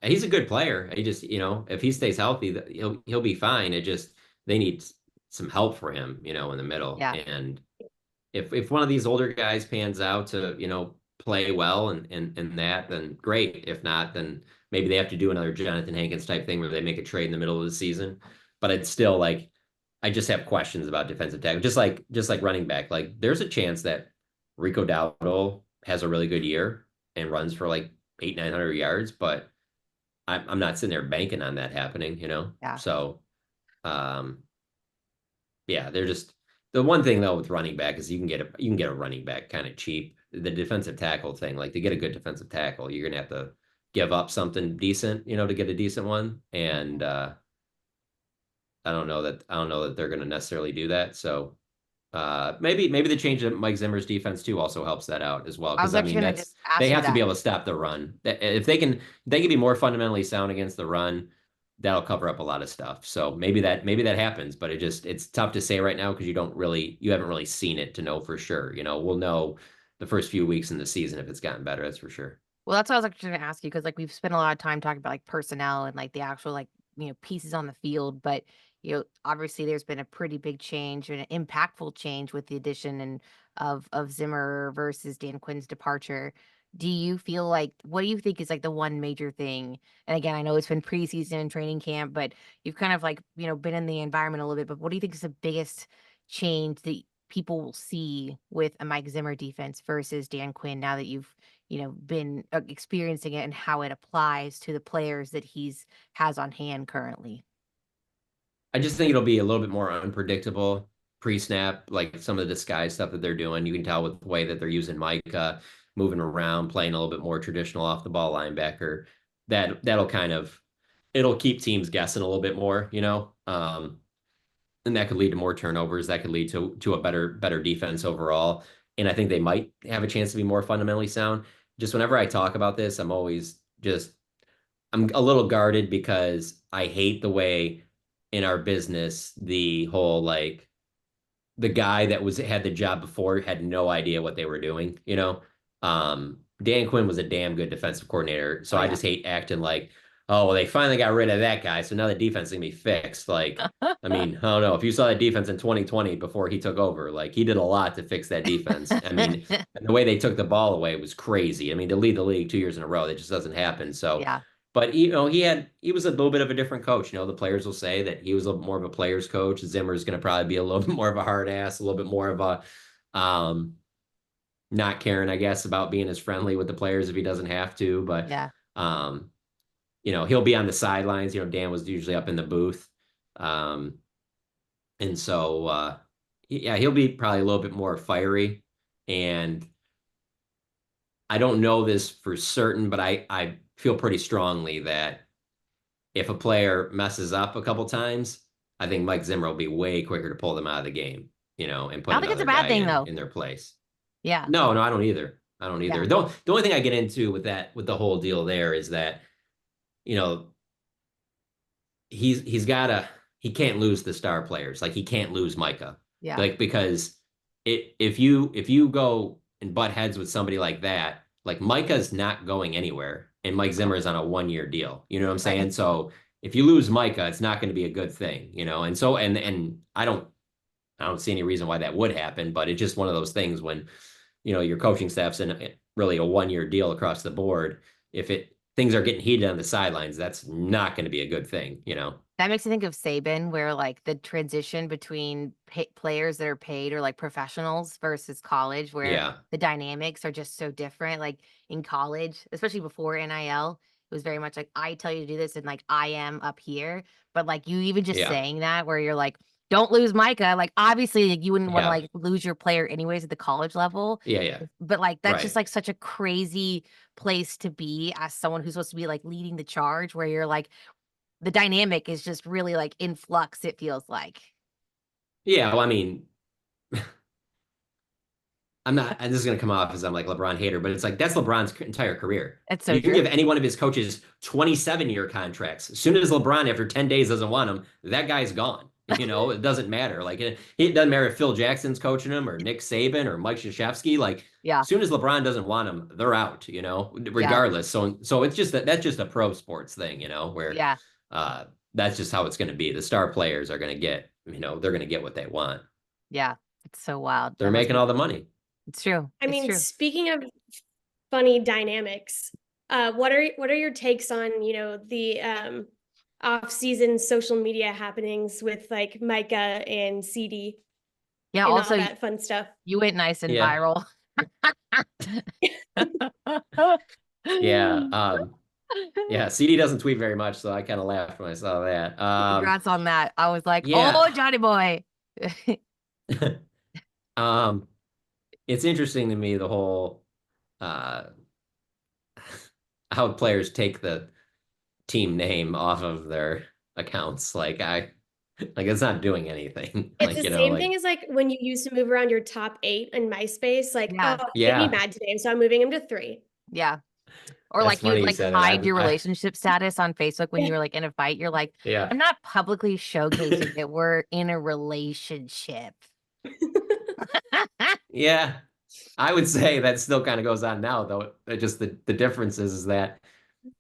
He's a good player. He just, if he stays healthy, he'll be fine. It just they need some help for him, in the middle. Yeah. And if one of these older guys pans out to, play well and that, then great. If not, then maybe they have to do another Jonathan Hankins type thing where they make a trade in the middle of the season. But it's still like I just have questions about defensive tackle, just like running back. Like there's a chance that Rico Dowdle has a really good year and runs for like 800-900 yards, but I'm not sitting there banking on that happening, Yeah. So, yeah, they're just The one thing though with running back is you can get a running back kind of cheap. The defensive tackle thing, like to get a good defensive tackle, you're gonna have to give up something decent, to get a decent one. And I don't know that they're gonna necessarily do that. So maybe the change of Mike Zimmer's defense too also helps that out as well. I Because was I actually mean gonna just they ask you have to be that. able to stop the run. If they can be more fundamentally sound against the run, that'll cover up a lot of stuff. So maybe that happens, but it's tough to say right now because you haven't really seen it to know for sure. We'll know the first few weeks in the season if it's gotten better, that's for sure. Well, that's what I was actually gonna ask you because like we've spent a lot of time talking about like personnel and like the actual like pieces on the field, but obviously there's been a pretty big change and an impactful change with the addition and of Zimmer versus Dan Quinn's departure. Do you feel like what do you think is like the one major thing? And again, I know it's been preseason and training camp, but you've kind of like been in the environment a little bit. But what do you think is the biggest change that people will see with a Mike Zimmer defense versus Dan Quinn now that you've been experiencing it and how it applies to the players that has on hand currently? I just think it'll be a little bit more unpredictable pre-snap, like some of the disguise stuff that they're doing. You can tell with the way that they're using Micah, moving around, playing a little bit more traditional off the ball linebacker. That'll kind of it'll keep teams guessing a little bit more, and that could lead to more turnovers. That could lead to a better defense overall. And I think they might have a chance to be more fundamentally sound. Just whenever I talk about this, I'm a little guarded because I hate the way in our business the whole like the guy that had the job before had no idea what they were doing, Dan Quinn was a damn good defensive coordinator, so Oh I yeah. just hate acting like, oh, well, they finally got rid of that guy, so now the defense is gonna be fixed. Like, I mean, I don't know if you saw that defense in 2020 before he took over, like he did a lot to fix that defense. I mean, and the way they took the ball away was crazy. I mean, to lead the league 2 years in a row, that just doesn't happen. So, Yeah. but he was a little bit of a different coach. The players will say that he was a little more of a player's coach. Zimmer's going to probably be a little bit more of a hard ass, a little bit more of a not caring, I guess, about being as friendly with the players if he doesn't have to. But Yeah. um, he'll be on the sidelines. Dan was usually up in the booth. And so yeah, he'll be probably a little bit more fiery. And I don't know this for certain, but I feel pretty strongly that if a player messes up a couple times, I think Mike Zimmer will be way quicker to pull them out of the game, and I put don't think it's a another bad guy thing though. in their place. Yeah. No, I don't either. I don't Yeah. either. The only thing I get into with the whole deal there is that, you know, he can't lose the star players. Like he can't lose Micah. Yeah. Like because if you go and butt heads with somebody like that, like Micah's not going anywhere and Mike Zimmer is on a 1 year deal. You know what I'm saying? Right. So if you lose Micah, it's not going to be a good thing, And so and I don't see any reason why that would happen, but it's just one of those things when, your coaching staff's in really a 1 year deal across the board. If things are getting heated on the sidelines, that's not going to be a good thing. That makes me think of Saban, where like the transition between players that are paid or like professionals versus college, where Yeah. the dynamics are just so different. Like in college, especially before NIL, it was very much like I tell you to do this and like I am up here. But like you even just Yeah. saying that, where you're like, don't lose Micah. Like obviously, like, you wouldn't want to Yeah. like lose your player anyways at the college level. Yeah. Yeah. But like that's just Right. like such a crazy place to be as someone who's supposed to be like leading the charge, where you're like the dynamic is just really like in flux, it feels like. Yeah. Well, I mean, I'm not, and this is going to come off as I'm like LeBron hater, but it's like that's LeBron's entire career. It's so You can true. give any one of his coaches 27-year contracts. As soon as LeBron, after 10 days, doesn't want him, that guy's gone. It doesn't matter. Like it doesn't matter if Phil Jackson's coaching him or Nick Saban or Mike Krzyzewski. Like Yeah. as soon as LeBron doesn't want him, they're out. Regardless. So it's just that's just a pro sports thing. Where Yeah. that's just how it's going to be. The star players are going to get. They're going to get what they want. Yeah. It's so wild. They're making all the money. It's true. I It's mean, true. speaking of funny dynamics, what are your takes on, the off-season social media happenings with like Micah and CD Yeah. and all Also, that fun stuff? you went nice and Yeah. viral. Yeah. Yeah. CD doesn't tweet very much, so I kind of laughed when I saw that. Congrats on that. I was like, Yeah. oh, Johnny boy. Um, it's interesting to me the whole uh how players take the team name off of their accounts. Like it's not doing anything. It's the same thing Like as like when you used to move around your top 8 in MySpace. Like, Yeah. oh, he made me yeah, mad today, so I'm moving him to 3. Yeah. Or that's like you would funny you like said it. hide your relationship status on Facebook when Yeah. you were like in a fight. You're like, Yeah. I'm not publicly showcasing that we're in a relationship. Yeah. I would say that still kind of goes on now, though. Just the difference is that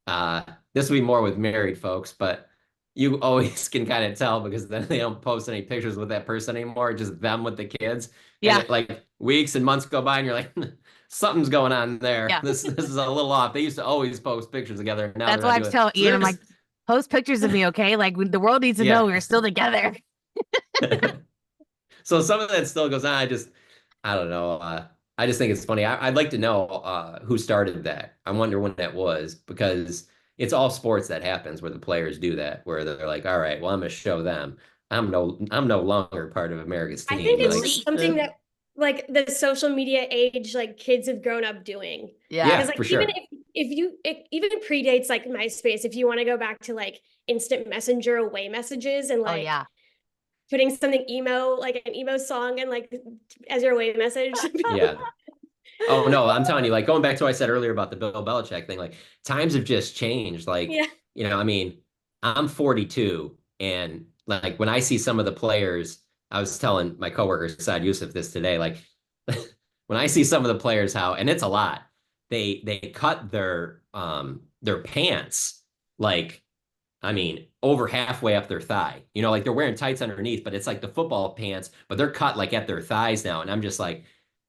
uh this would be more with married folks, but you always can kind of tell because then they don't post any pictures with that person anymore, just them with the kids. And Yeah. it, like weeks and months go by and you're like, something's going on there. Yeah. This is a little off. They used to always post pictures together. Now That's they're why not I doing it. tell So Ian, they're I'm like, just post pictures of me, okay? Like the world needs to know yeah. we're still together. So some of that still goes on. I don't know. I just think it's funny. I'd like to know who started that. I wonder when that was because it's all sports that happens where the players do that, where they're like, "All right, well, I'm gonna show them. I'm no longer part of America's I think team." it's Like, just Delete. something that like the social media age, like kids have grown up doing. Yeah. Because yeah, like for even sure. if you it even predates like MySpace, if you want to go back to like instant messenger away messages and Oh like yeah. putting something emo, like an emo song and like as your away message. Yeah. Oh no, I'm telling you, like going back to what I said earlier about the Bill Belichick thing, like times have just changed. Like, Yeah. I mean, I'm 42, and like when I see some of the players, I was telling my coworker Saad Yusuf this today, like when I see some of the players how, and it's a lot, they cut their pants like I mean, over halfway up their thigh. Like they're wearing tights underneath, but it's like the football pants, but they're cut like at their thighs now. And I'm just like,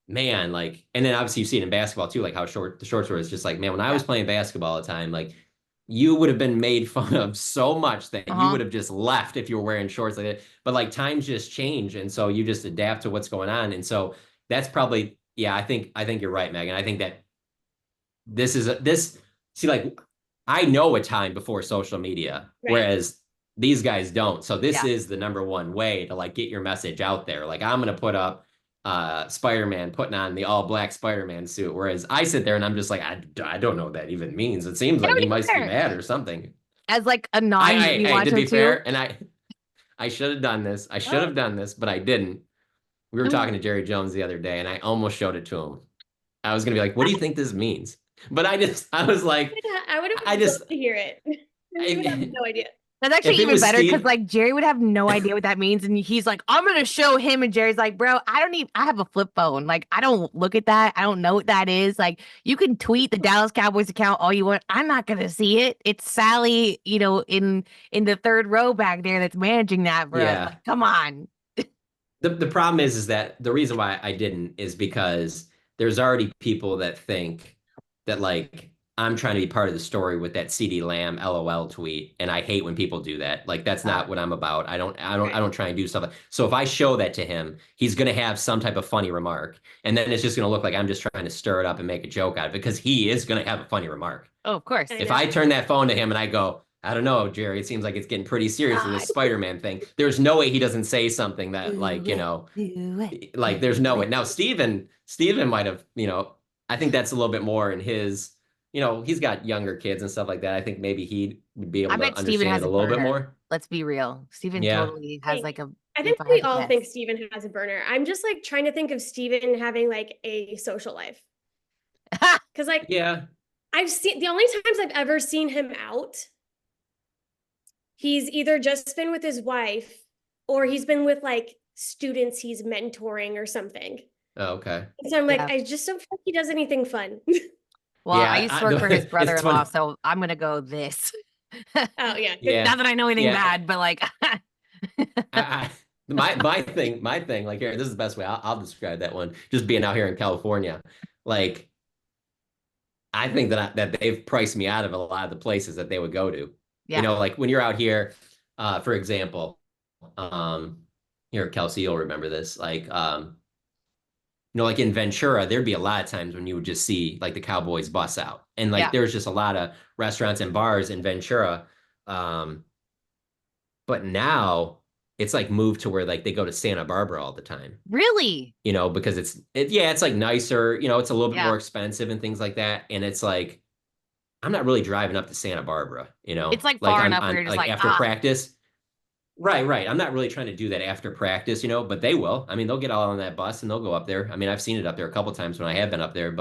man, like, and then obviously you see it in basketball too, like how short the shorts were. It's just like, man, when I Yeah. was playing basketball all the time, like you would have been made fun of so much that you Uh-huh. would have just left if you were wearing shorts like that. But like times just change. And so you just adapt to what's going on. And so that's probably, yeah, I think you're right, Megan. I think that this see like I know a time before social media, Right. whereas these guys don't. So this Yeah. is the number one way to like get your message out there. Like I'm gonna put up Spider-Man putting on the all black Spider-Man suit, whereas I sit there and I'm just like, I don't know what that even means. It seems I like don't he must be either. mad or something. As like a I non-movie hey, to watcher be too. fair, and I should have done this. I should Oh. have done this, but I didn't. We were talking to Jerry Jones the other day, and I almost showed it to him. I was gonna be like, "What do you think this means?" But I was like, I would I have just, loved to hear it. You would have I, no idea. That's if actually it even was better because Steve, like Jerry would have no idea what that means. And he's like, I'm gonna show him. And Jerry's like, bro, I have a flip phone. Like, I don't look at that. I don't know what that is. Like, you can tweet the Dallas Cowboys account all you want. I'm not gonna see it. It's Sally, in the third row back there that's managing that for us. yeah. Like, come on. The problem is that the reason why I didn't is because there's already people that think that like I'm trying to be part of the story with that CD Lamb LOL tweet, and I hate when people do that. Like that's Uh, not what I'm about. I Right. don't try and do stuff like so if I show that to him, he's gonna have some type of funny remark, and then it's just gonna look like I'm just trying to stir it up and make a joke out of it because he is gonna have a funny remark. oh, of course. I If know. I turn that phone to him and I go, I don't know, Jerry, it seems like it's getting pretty serious with this God. Spider-Man thing. There's no way he doesn't say something that like, Do it. Do it. like there's no Do way. Now, it. Steven might have, I think that's a little bit more in his, he's got younger kids and stuff like that. I think maybe he would be I able to bet Steven understand has it a a little bit burner. more. Let's be real. Steven Yeah. totally has like a, I if think I we had to all guess. think Steven has a burner. I'm just like trying to think of Steven having like a social life. Because like Yeah. I've seen the only times I've ever seen him out, he's either just been with his wife or he's been with like students he's mentoring or something. Oh, okay. And so I'm like, Yeah. I just don't feel like he does anything fun. Well, I Yeah. used to work for his It's brother-in-law, funny. so I'm gonna go this. Oh yeah. Yeah. Not that I know anything Yeah. bad, but like I, my thing, like here, this is the best way I'll describe that one. Just being out here in California, like I think that they've priced me out of a lot of the places that they would go to. yeah. Like when you're out here, for example, um, here, Kelsey, you'll remember this. Like, like in Ventura, there'd be a lot of times when you would just see like the Cowboys bus out, and like Yeah. there's just a lot of restaurants and bars in Ventura. But now it's like moved to where like they go to Santa Barbara all the time. Really? Because it's like nicer, it's a little bit Yeah. more expensive and things like that. And it's like, I'm not really driving up to Santa Barbara, It's like like far on, enough where on you're just like like, after ah, practice. Right, right. I'm not really trying to do that after practice, but they will. I mean, they'll get all on that bus and they'll go up there. I mean, I've seen it up there a couple times when I have been up there,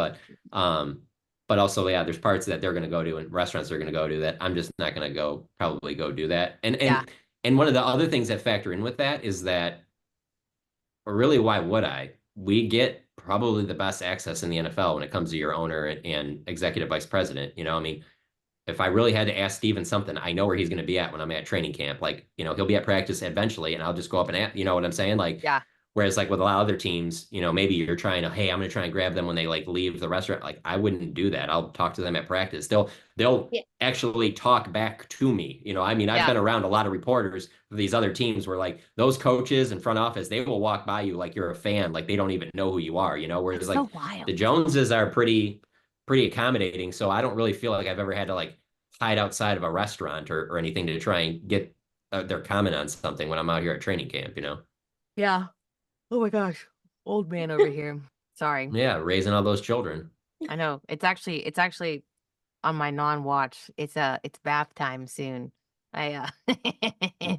um, but also, yeah, there's parts that they're going to go to and restaurants they're going to go to that I'm just not going to probably go do that. And yeah, and one of the other things that factor in with that is that, or really, why would I? We get probably the best access in the NFL when it comes to your owner and executive vice president. I mean, if I really had to ask Steven something, I know where he's going to be at when I'm at training camp. Like, he'll be at practice eventually, and I'll just go up and you know what I'm saying? Like, yeah. whereas like with a lot of other teams, maybe you're trying to, hey, I'm going to try and grab them when they like leave the restaurant. Like, I wouldn't do that. I'll talk to them at practice. They'll Yeah. actually talk back to me. I mean, I've Yeah. been around a lot of reporters for these other teams where like those coaches in front office, they will walk by you like you're a fan, like they don't even know who you are. Whereas It's like so wild. the Joneses are pretty accommodating. So I don't really feel like I've ever had to like hide outside of a restaurant or anything to try and get their comment on something when I'm out here at training camp. Yeah. Oh my gosh. Old man over here. Sorry. Yeah, raising all those children. I know. It's actually on my non-watch. It's bath time soon. I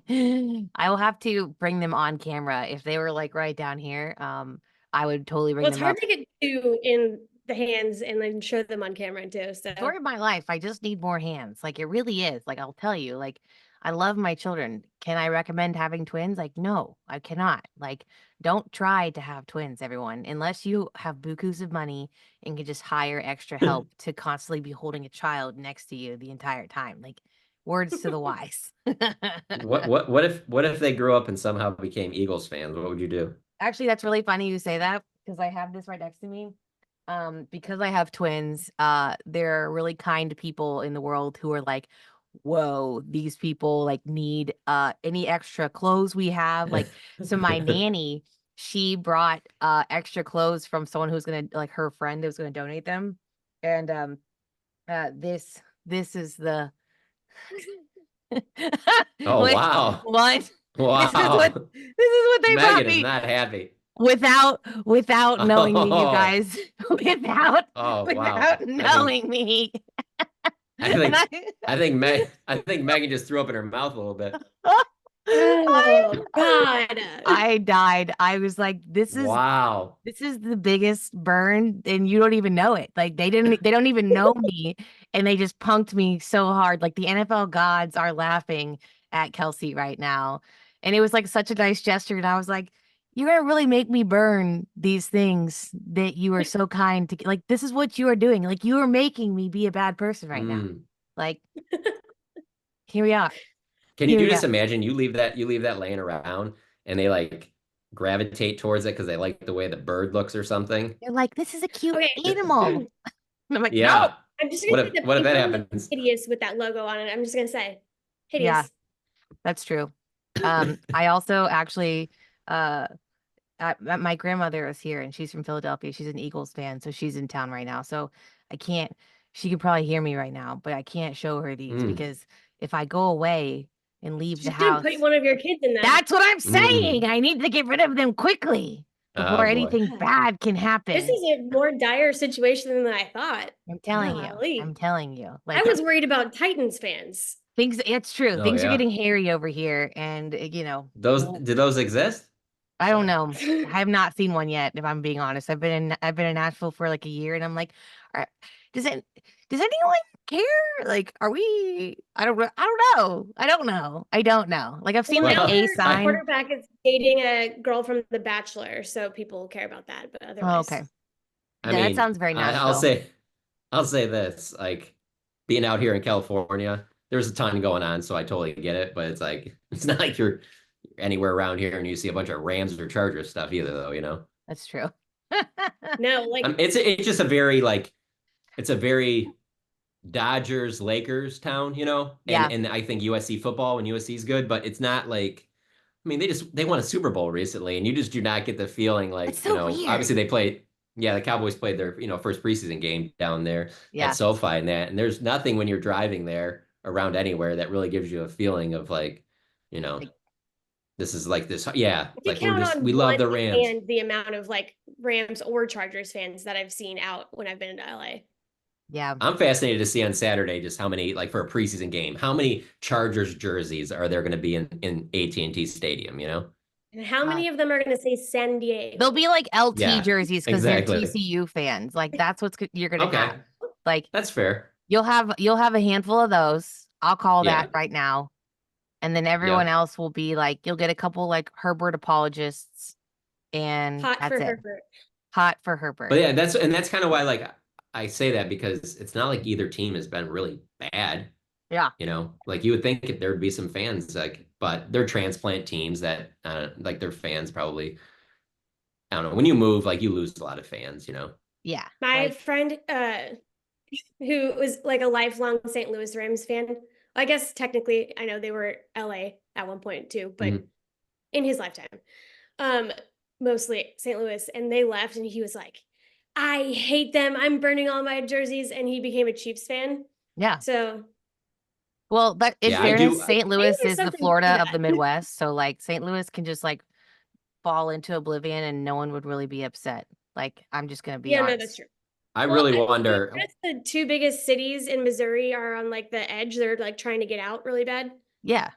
I will have to bring them on camera. If they were like right down here, I would totally bring Well, it's them hard up. to get two in the hands and then show them on camera too. So Story of my life. I just need more hands. Like it really is. Like I'll tell you, like I love my children. Can I recommend having twins? Like no, I cannot. Like don't try to have twins, everyone, unless you have bukus of money and can just hire extra help to constantly be holding a child next to you the entire time. Like words to the wise. What if they grew up and somehow became Eagles fans? What would you do? Actually, that's really funny you say that because I have this right next to me. Because I have twins, there are really kind people in the world who are like, whoa, these people like need any extra clothes we have. Like, so my nanny, she brought extra clothes from someone who's gonna like her friend who's gonna donate them. And this is the Oh what wow. what Wow. this is what they brought Megan is me not happy. without knowing me, you Oh, guys. without oh wow. without knowing me. I And think I think Megan just threw up in her mouth a little bit. I oh God. I died. I was like, Wow. this is the biggest burn, and you don't even know it. Like they don't even know me, and they just punked me so hard. Like the NFL gods are laughing at Kelsey right now. And it was like such a nice gesture. And I was like, you're gonna really make me burn these things that you are so kind to like this is what you are doing. Like you are making me be a bad person right now. Mm. Like here we are. Can Here you we just are. imagine you leave that laying around and they like gravitate towards it because they like the way the bird looks or something? They're like, this is a cute Okay. animal. And I'm like, no. Yeah. I'm just gonna What say if the what if that paper looks happens? hideous with that logo on it. I'm just gonna say Yeah, hideous. that's true. I also actually my grandmother is here and she's from Philadelphia. She's an Eagles fan, so she's in town right now. So I can't, she could probably hear me right now, but I can't show her these Mm. because if I go away and leave the She's gonna put house, one of your kids in them. that's what I'm saying. Mm. I need to get rid of them quickly before Oh boy. anything bad can This happen. is a more dire situation than I thought. I'm telling you. Golly. I'm telling you. I Like was worried about Titans fans. things, it's true. Oh Things are yeah. getting hairy over here, and Do those exist? I don't Sorry. know. I have not seen one yet, if I'm being honest. I've been in Nashville for like a year, and I'm like, "Are- does anyone care? Like, are we? I don't know. I don't know. I don't know. I don't know. Like, I've seen Well, like now a the sign. quarterback is dating a girl from The Bachelor, so people care about that. But Oh, otherwise, okay. I Yeah, that mean, sounds very I'll Nashville. say this, like being out here in California, there's a ton going on, so I totally get it, but it's like it's not like you're anywhere around here and you see a bunch of Rams or Chargers stuff either, though. That's true. no, like It's just a very like it's a very Dodgers Lakers town. And Yeah, and I think USC football when USC is good, but it's not like I mean they won a Super Bowl recently and you just do not get the feeling that's like, so obviously weird. they played the Cowboys played their, first preseason game down there at Yeah, SoFi and that and there's nothing when you're driving there around anywhere that really gives you a feeling of like, you know, like This is like this. Yeah. If you Like count on we love one the Rams. and the amount of like Rams or Chargers fans that I've seen out when I've been in LA. Yeah. I'm fascinated to see on Saturday just how many, like for a preseason game, how many Chargers jerseys are there going to be in AT&T Stadium, you know? And how many of them are going to say San Diego? They'll be like LT Yeah, jerseys because they're exactly. TCU fans. Like that's you're gonna Okay. have. Like That's fair. you'll have a handful of those. I'll call Yeah. that right now. And then everyone else will be like, you'll get a couple like Herbert apologists, and Hot that's for it. Herbert. Hot for Herbert. But yeah, that's kind of why like I say that because it's not like either team has been really bad. Yeah. You know, like you would think there would be some fans like, but they're transplant teams that like their fans probably, I don't know, when you move, like you lose a lot of fans, you know? Yeah. My friend who was like a lifelong St. Louis Rams fan. I guess technically I know they were LA at one point too, but in his lifetime. Mostly St. Louis, and they left and he was like, I hate them. I'm burning all my jerseys, and he became a Chiefs fan. Yeah. So well, but in fairness, St. Louis is the Florida of the that. Midwest. So like St. Louis can just like fall into oblivion and no one would really be upset. Like I'm just gonna be Yeah, honest. no, that's true. I really wonder. I guess the two biggest cities in Missouri are on like the edge. They're like trying to get out really bad. Yeah,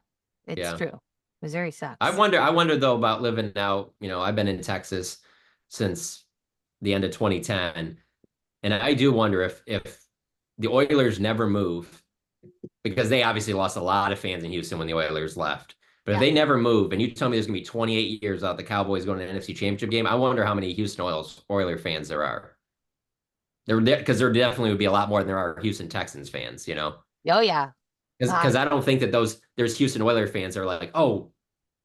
it's true. Missouri sucks. I wonder though about living out, you know, I've been in Texas since the end of 2010. And I do wonder if the Oilers never move, because they obviously lost a lot of fans in Houston when the Oilers left. But if they never move, and you tell me there's gonna be 28 years out the Cowboys going to an NFC Championship game, I wonder how many Houston Oilers fans there are. Because there definitely would be a lot more than there are Houston Texans fans, you know? Oh yeah. Because I don't think that there's Houston Oilers fans that are like, oh,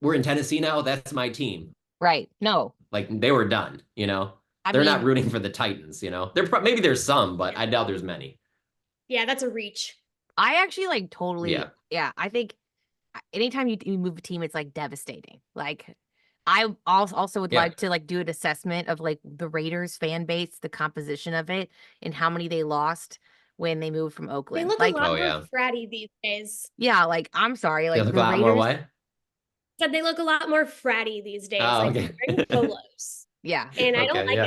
we're in Tennessee now, that's my team. Right. No. Like they were done, you know? They're not rooting for the Titans, you know? Maybe there's some, but I doubt there's many. Yeah, that's a reach. I actually like totally. Yeah. I think anytime you move a team, it's like devastating. Like I also would like to like do an assessment of like the Raiders fan base, the composition of it, and how many they lost when they moved from Oakland. They look like, a lot more fratty these days. Yeah, like I'm sorry, like they look the a lot Raiders more what? Said they look a lot more fratty these days. Oh, like wearing polos. Yeah. And I don't like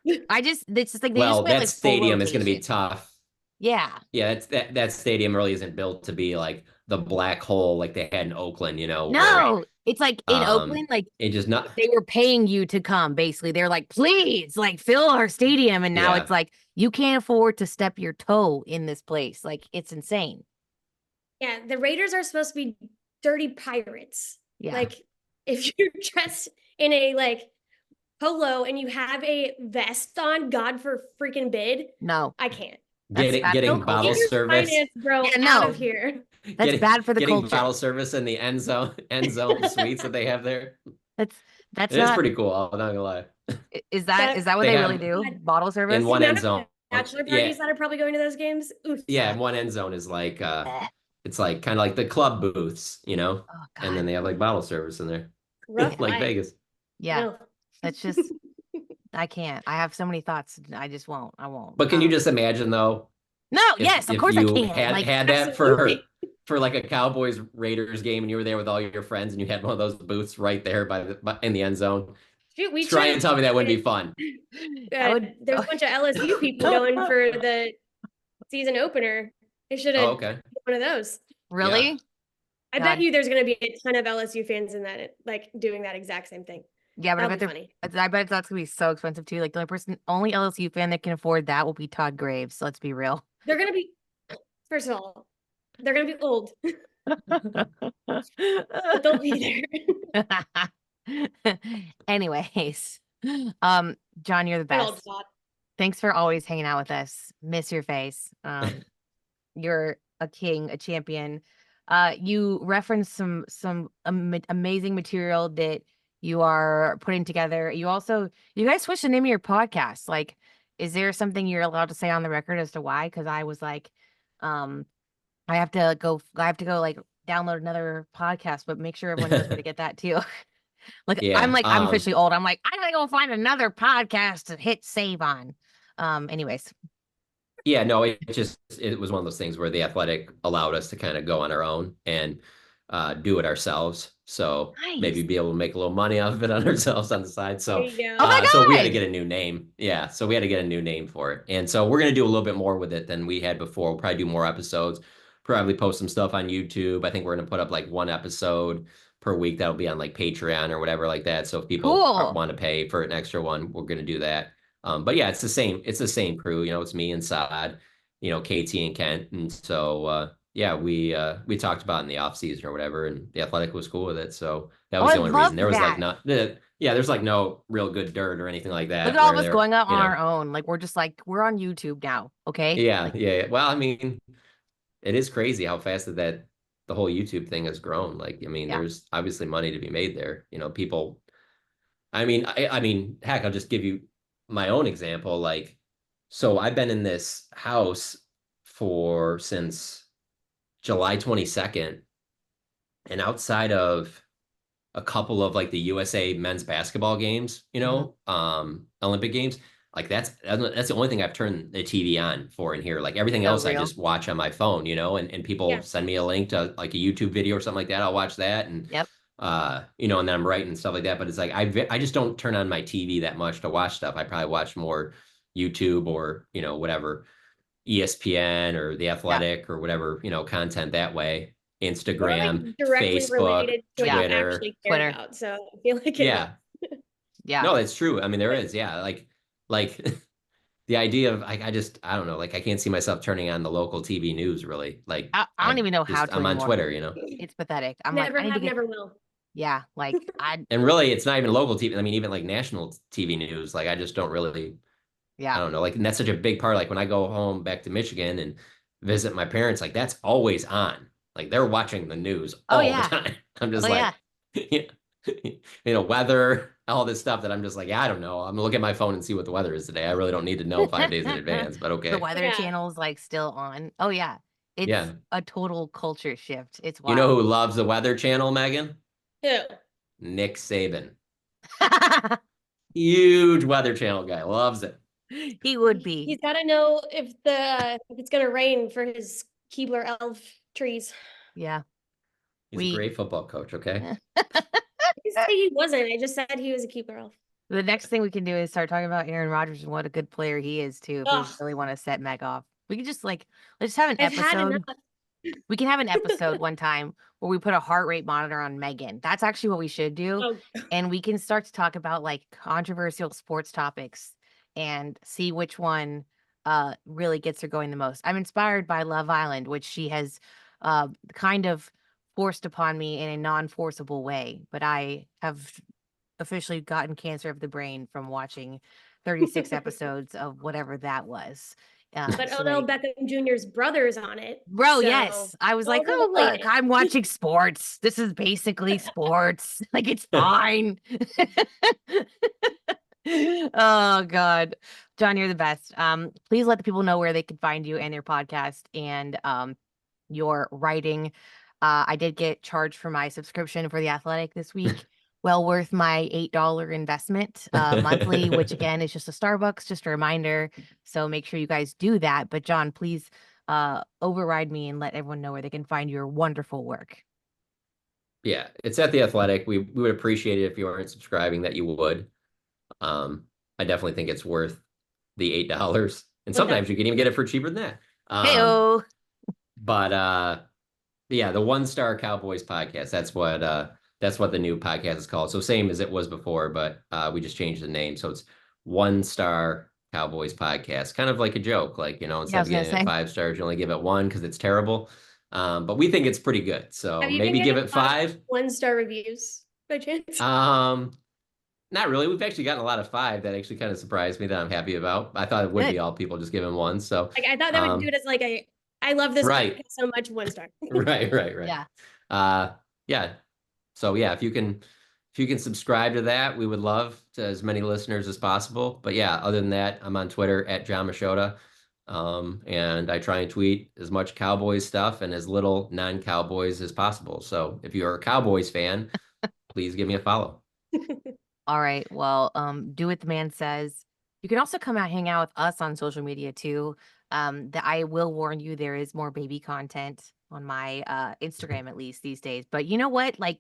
it. It's just like they well, just that like stadium is going to be tough. Yeah. Yeah, that stadium really isn't built to be like the black hole like they had in Oakland, you know. No, it's like in Oakland, like it just not. They were paying you to come. Basically, they're like, please, like fill our stadium, and now it's like you can't afford to step your toe in this place. Like it's insane. Yeah, the Raiders are supposed to be dirty pirates. Yeah, like if you're dressed in a like polo and you have a vest on, God for freaking bid. No, I can't. Getting bottle service, bro. Out of here. That's bad for the getting culture. Bottle service in the end zone suites that they have there. It's pretty cool. I'm not gonna lie. Is that what they really do? Bottle service in one end zone. Bachelor parties that are probably going to those games. Oof. Yeah, and one end zone is like it's like kind of like the club booths, you know, and then they have like bottle service in there, like Vegas. Yeah, no. That's just I can't. I have so many thoughts. I just won't. I won't. But can you just imagine though? No, yes, of course I can. Had that for like a Cowboys Raiders game, and you were there with all your friends, and you had one of those booths right there in the end zone. Shoot, try and tell me that wouldn't be fun. There's a bunch of LSU people going for the season opener. They should have one of those. Really? Yeah. I bet you there's going to be a ton of LSU fans in that, like doing that exact same thing. Yeah, but I bet that's gonna be so expensive too. Like the only LSU fan that can afford that will be Todd Graves. So let's be real. They're gonna be, first of all, they're gonna be old. But they'll be there. Anyways, John, you're the best. Thanks for always hanging out with us. Miss your face. You're a king, a champion. You referenced some amazing material that you are putting together. You guys switched the name of your podcast. Like, is there something you're allowed to say on the record as to why? Because I was like, I have to go like download another podcast, but make sure everyone knows where to get that too. I'm officially old. I'm like, I gotta go find another podcast to hit save on. Anyways. Yeah, no, it was one of those things where The Athletic allowed us to kind of go on our own and do it ourselves. So maybe Nice. be able to make a little money off of it on ourselves on the side. There So you go. Oh my so we had to God. get a new name. Yeah, so we had to get a new name for it. And so we're gonna do a little bit more with it than we had before. We'll probably do more episodes, probably post some stuff on YouTube. I think we're gonna put up like one episode per week that'll be on like Patreon or whatever like that. So if people Cool. want to pay for an extra one, we're gonna do that. But yeah, it's the same crew. You know, it's me and Saad, you know, Katie and Kent. And so yeah, we talked about it in the off season or whatever, and the Athletic was cool with it. So that Oh, was I the only reason. love There was like that. not yeah, there's like no real good dirt or anything like Look that at all of where us they're, going out you on know, our own. Like we're just like we're on YouTube now. Okay. yeah, Like yeah. Well, I mean, it is crazy how fast that the whole YouTube thing has grown. Like, I mean, yeah. there's obviously money to be made there. You know, people. I mean, heck, I'll just give you my own example. Like, so I've been in this house for since July 22nd, and outside of a couple of like the USA men's basketball games, you Mhm. know, Olympic games. Like that's the only thing I've turned the TV on for in here. Like everything So else, I real. just watch on my phone, you know, and people Yeah. send me a link to like a YouTube video or something like that. I'll watch that and Yep. you know, and then I'm writing and stuff like that. But it's like I just don't turn on my TV that much to watch stuff. I probably watch more YouTube or you know whatever ESPN or The Yeah. Athletic or whatever, you know, content that way. Or like Instagram, directly Facebook, related to what you Twitter. actually care Twitter. about. So I feel like it Yeah. works. Yeah. No, it's true. I mean, there is. Yeah. Like the idea of I don't know, like I can't see myself turning on the local TV news really. Like I don't even know how to I'm on anymore. Twitter, you know. It's pathetic. I'm like, Never I need to have, get, never will. yeah, like And really it's not even local TV. I mean, even like national TV news. Like I just don't really I yeah. don't know. Like, and that's such a big part. Like when I go home back to Michigan and visit my parents, like that's always on. Like they're watching the news Oh all the yeah. time. I'm Oh just yeah. like, you know, weather, all this stuff that I'm just like, yeah, I don't know. I'm gonna look at my phone and see what the weather is today. I really don't need to know 5 days in advance, but The okay. Weather Yeah. Channel's like still on. Oh yeah. It's Yeah. a total culture shift. It's You know wild. who loves the Weather Channel, Megan? Who? Nick Saban. Huge Weather Channel guy. Loves it. He would be. He's got to know if it's gonna rain for his Keebler elf trees. Yeah. He's a We great football coach, okay? I didn't say he wasn't. I just said he was a Keebler elf. the next thing we can do is start talking about Aaron Rodgers and what a good player he is too. If we Ugh, really want to set Meg off, we could just like let's have an I've had episode. enough. We can have an episode one time where we put a heart rate monitor on Megan. That's actually what we should do. Oh, And we can start to talk about like controversial sports topics and see which one really gets her going the most. I'm inspired by Love Island, which she has kind of forced upon me in a non-forcible way, but I have officially gotten cancer of the brain from watching 36 episodes of whatever that was. but So Odell Beckham Jr.'s brother's on it. Bro, so yes. I was like, all's oh, look, related. I'm watching sports. This is basically sports. Like, it's fine. Oh, God. John, you're the best. Please let the people know where they can find you and your podcast and your writing. I did get charged for my subscription for The Athletic this week. Well worth my $8 investment monthly, which again is just a Starbucks, just a reminder. So make sure you guys do that. But John, please override me and let everyone know where they can find your wonderful work. Yeah, it's at The Athletic. We would appreciate it if you aren't subscribing, that you would. I definitely think it's worth the $8. And sometimes you can even get it for cheaper than that. Heyo. But yeah, the One Star Cowboys podcast. That's what the new podcast is called. So same as it was before, but we just changed the name. So it's One Star Cowboys podcast. Kind of like a joke, like, you know, Yeah, I instead was of gonna getting it say. 5 stars, you only give it one because it's terrible. But we think it's pretty good. So Have you maybe been give getting it a lot of 5. 1-star reviews by chance? Not really. We've actually gotten a lot of 5 that actually kind of surprised me, that I'm happy about. I thought it would be Good. all people just giving 1. So Like I thought that would do it as like I love this right. podcast so much, 1-star. Right. Yeah. Yeah. So yeah, if you can subscribe to that, we would love to as many listeners as possible. But yeah, other than that, I'm on Twitter at Jon Machota. And I try and tweet as much Cowboys stuff and as little non-Cowboys as possible. So if you're a Cowboys fan, please give me a follow. All right. Well, do what the man says. You can also come out, hang out with us on social media too. That I will warn you, there is more baby content on my Instagram at least these days. But you know what? Like,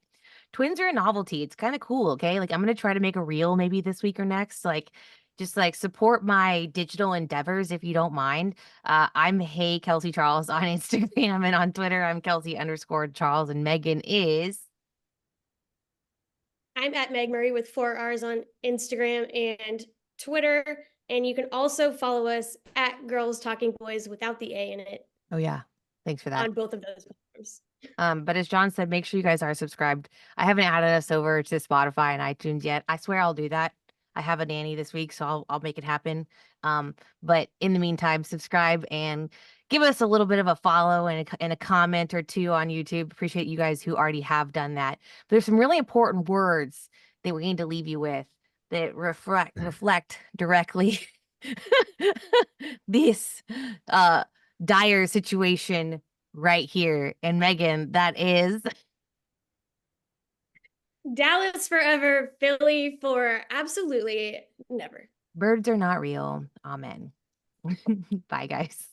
twins are a novelty. It's kind of cool. Okay. Like I'm going to try to make a reel maybe this week or next. Like just like support my digital endeavors if you don't mind. I'm Hey Kelsey Charles on Instagram, and on Twitter, I'm Kelsey_Charles, and Megan is. I'm at Meg Murray with 4 R's on Instagram and Twitter. And you can also follow us at Girls Talking Boys without the A in it. Oh yeah. Thanks for that. On both of those platforms. But as John said, make sure you guys are subscribed. I haven't added us over to Spotify and iTunes yet. I swear I'll do that. I have a nanny this week, so I'll make it happen. But in the meantime, subscribe and give us a little bit of a follow and a comment or two on YouTube. Appreciate you guys who already have done that. But there's some really important words that we need to leave you with that reflect directly this dire situation right here. And Megan, that is Dallas forever, Philly for absolutely never. birds are not real. Amen. Bye, guys.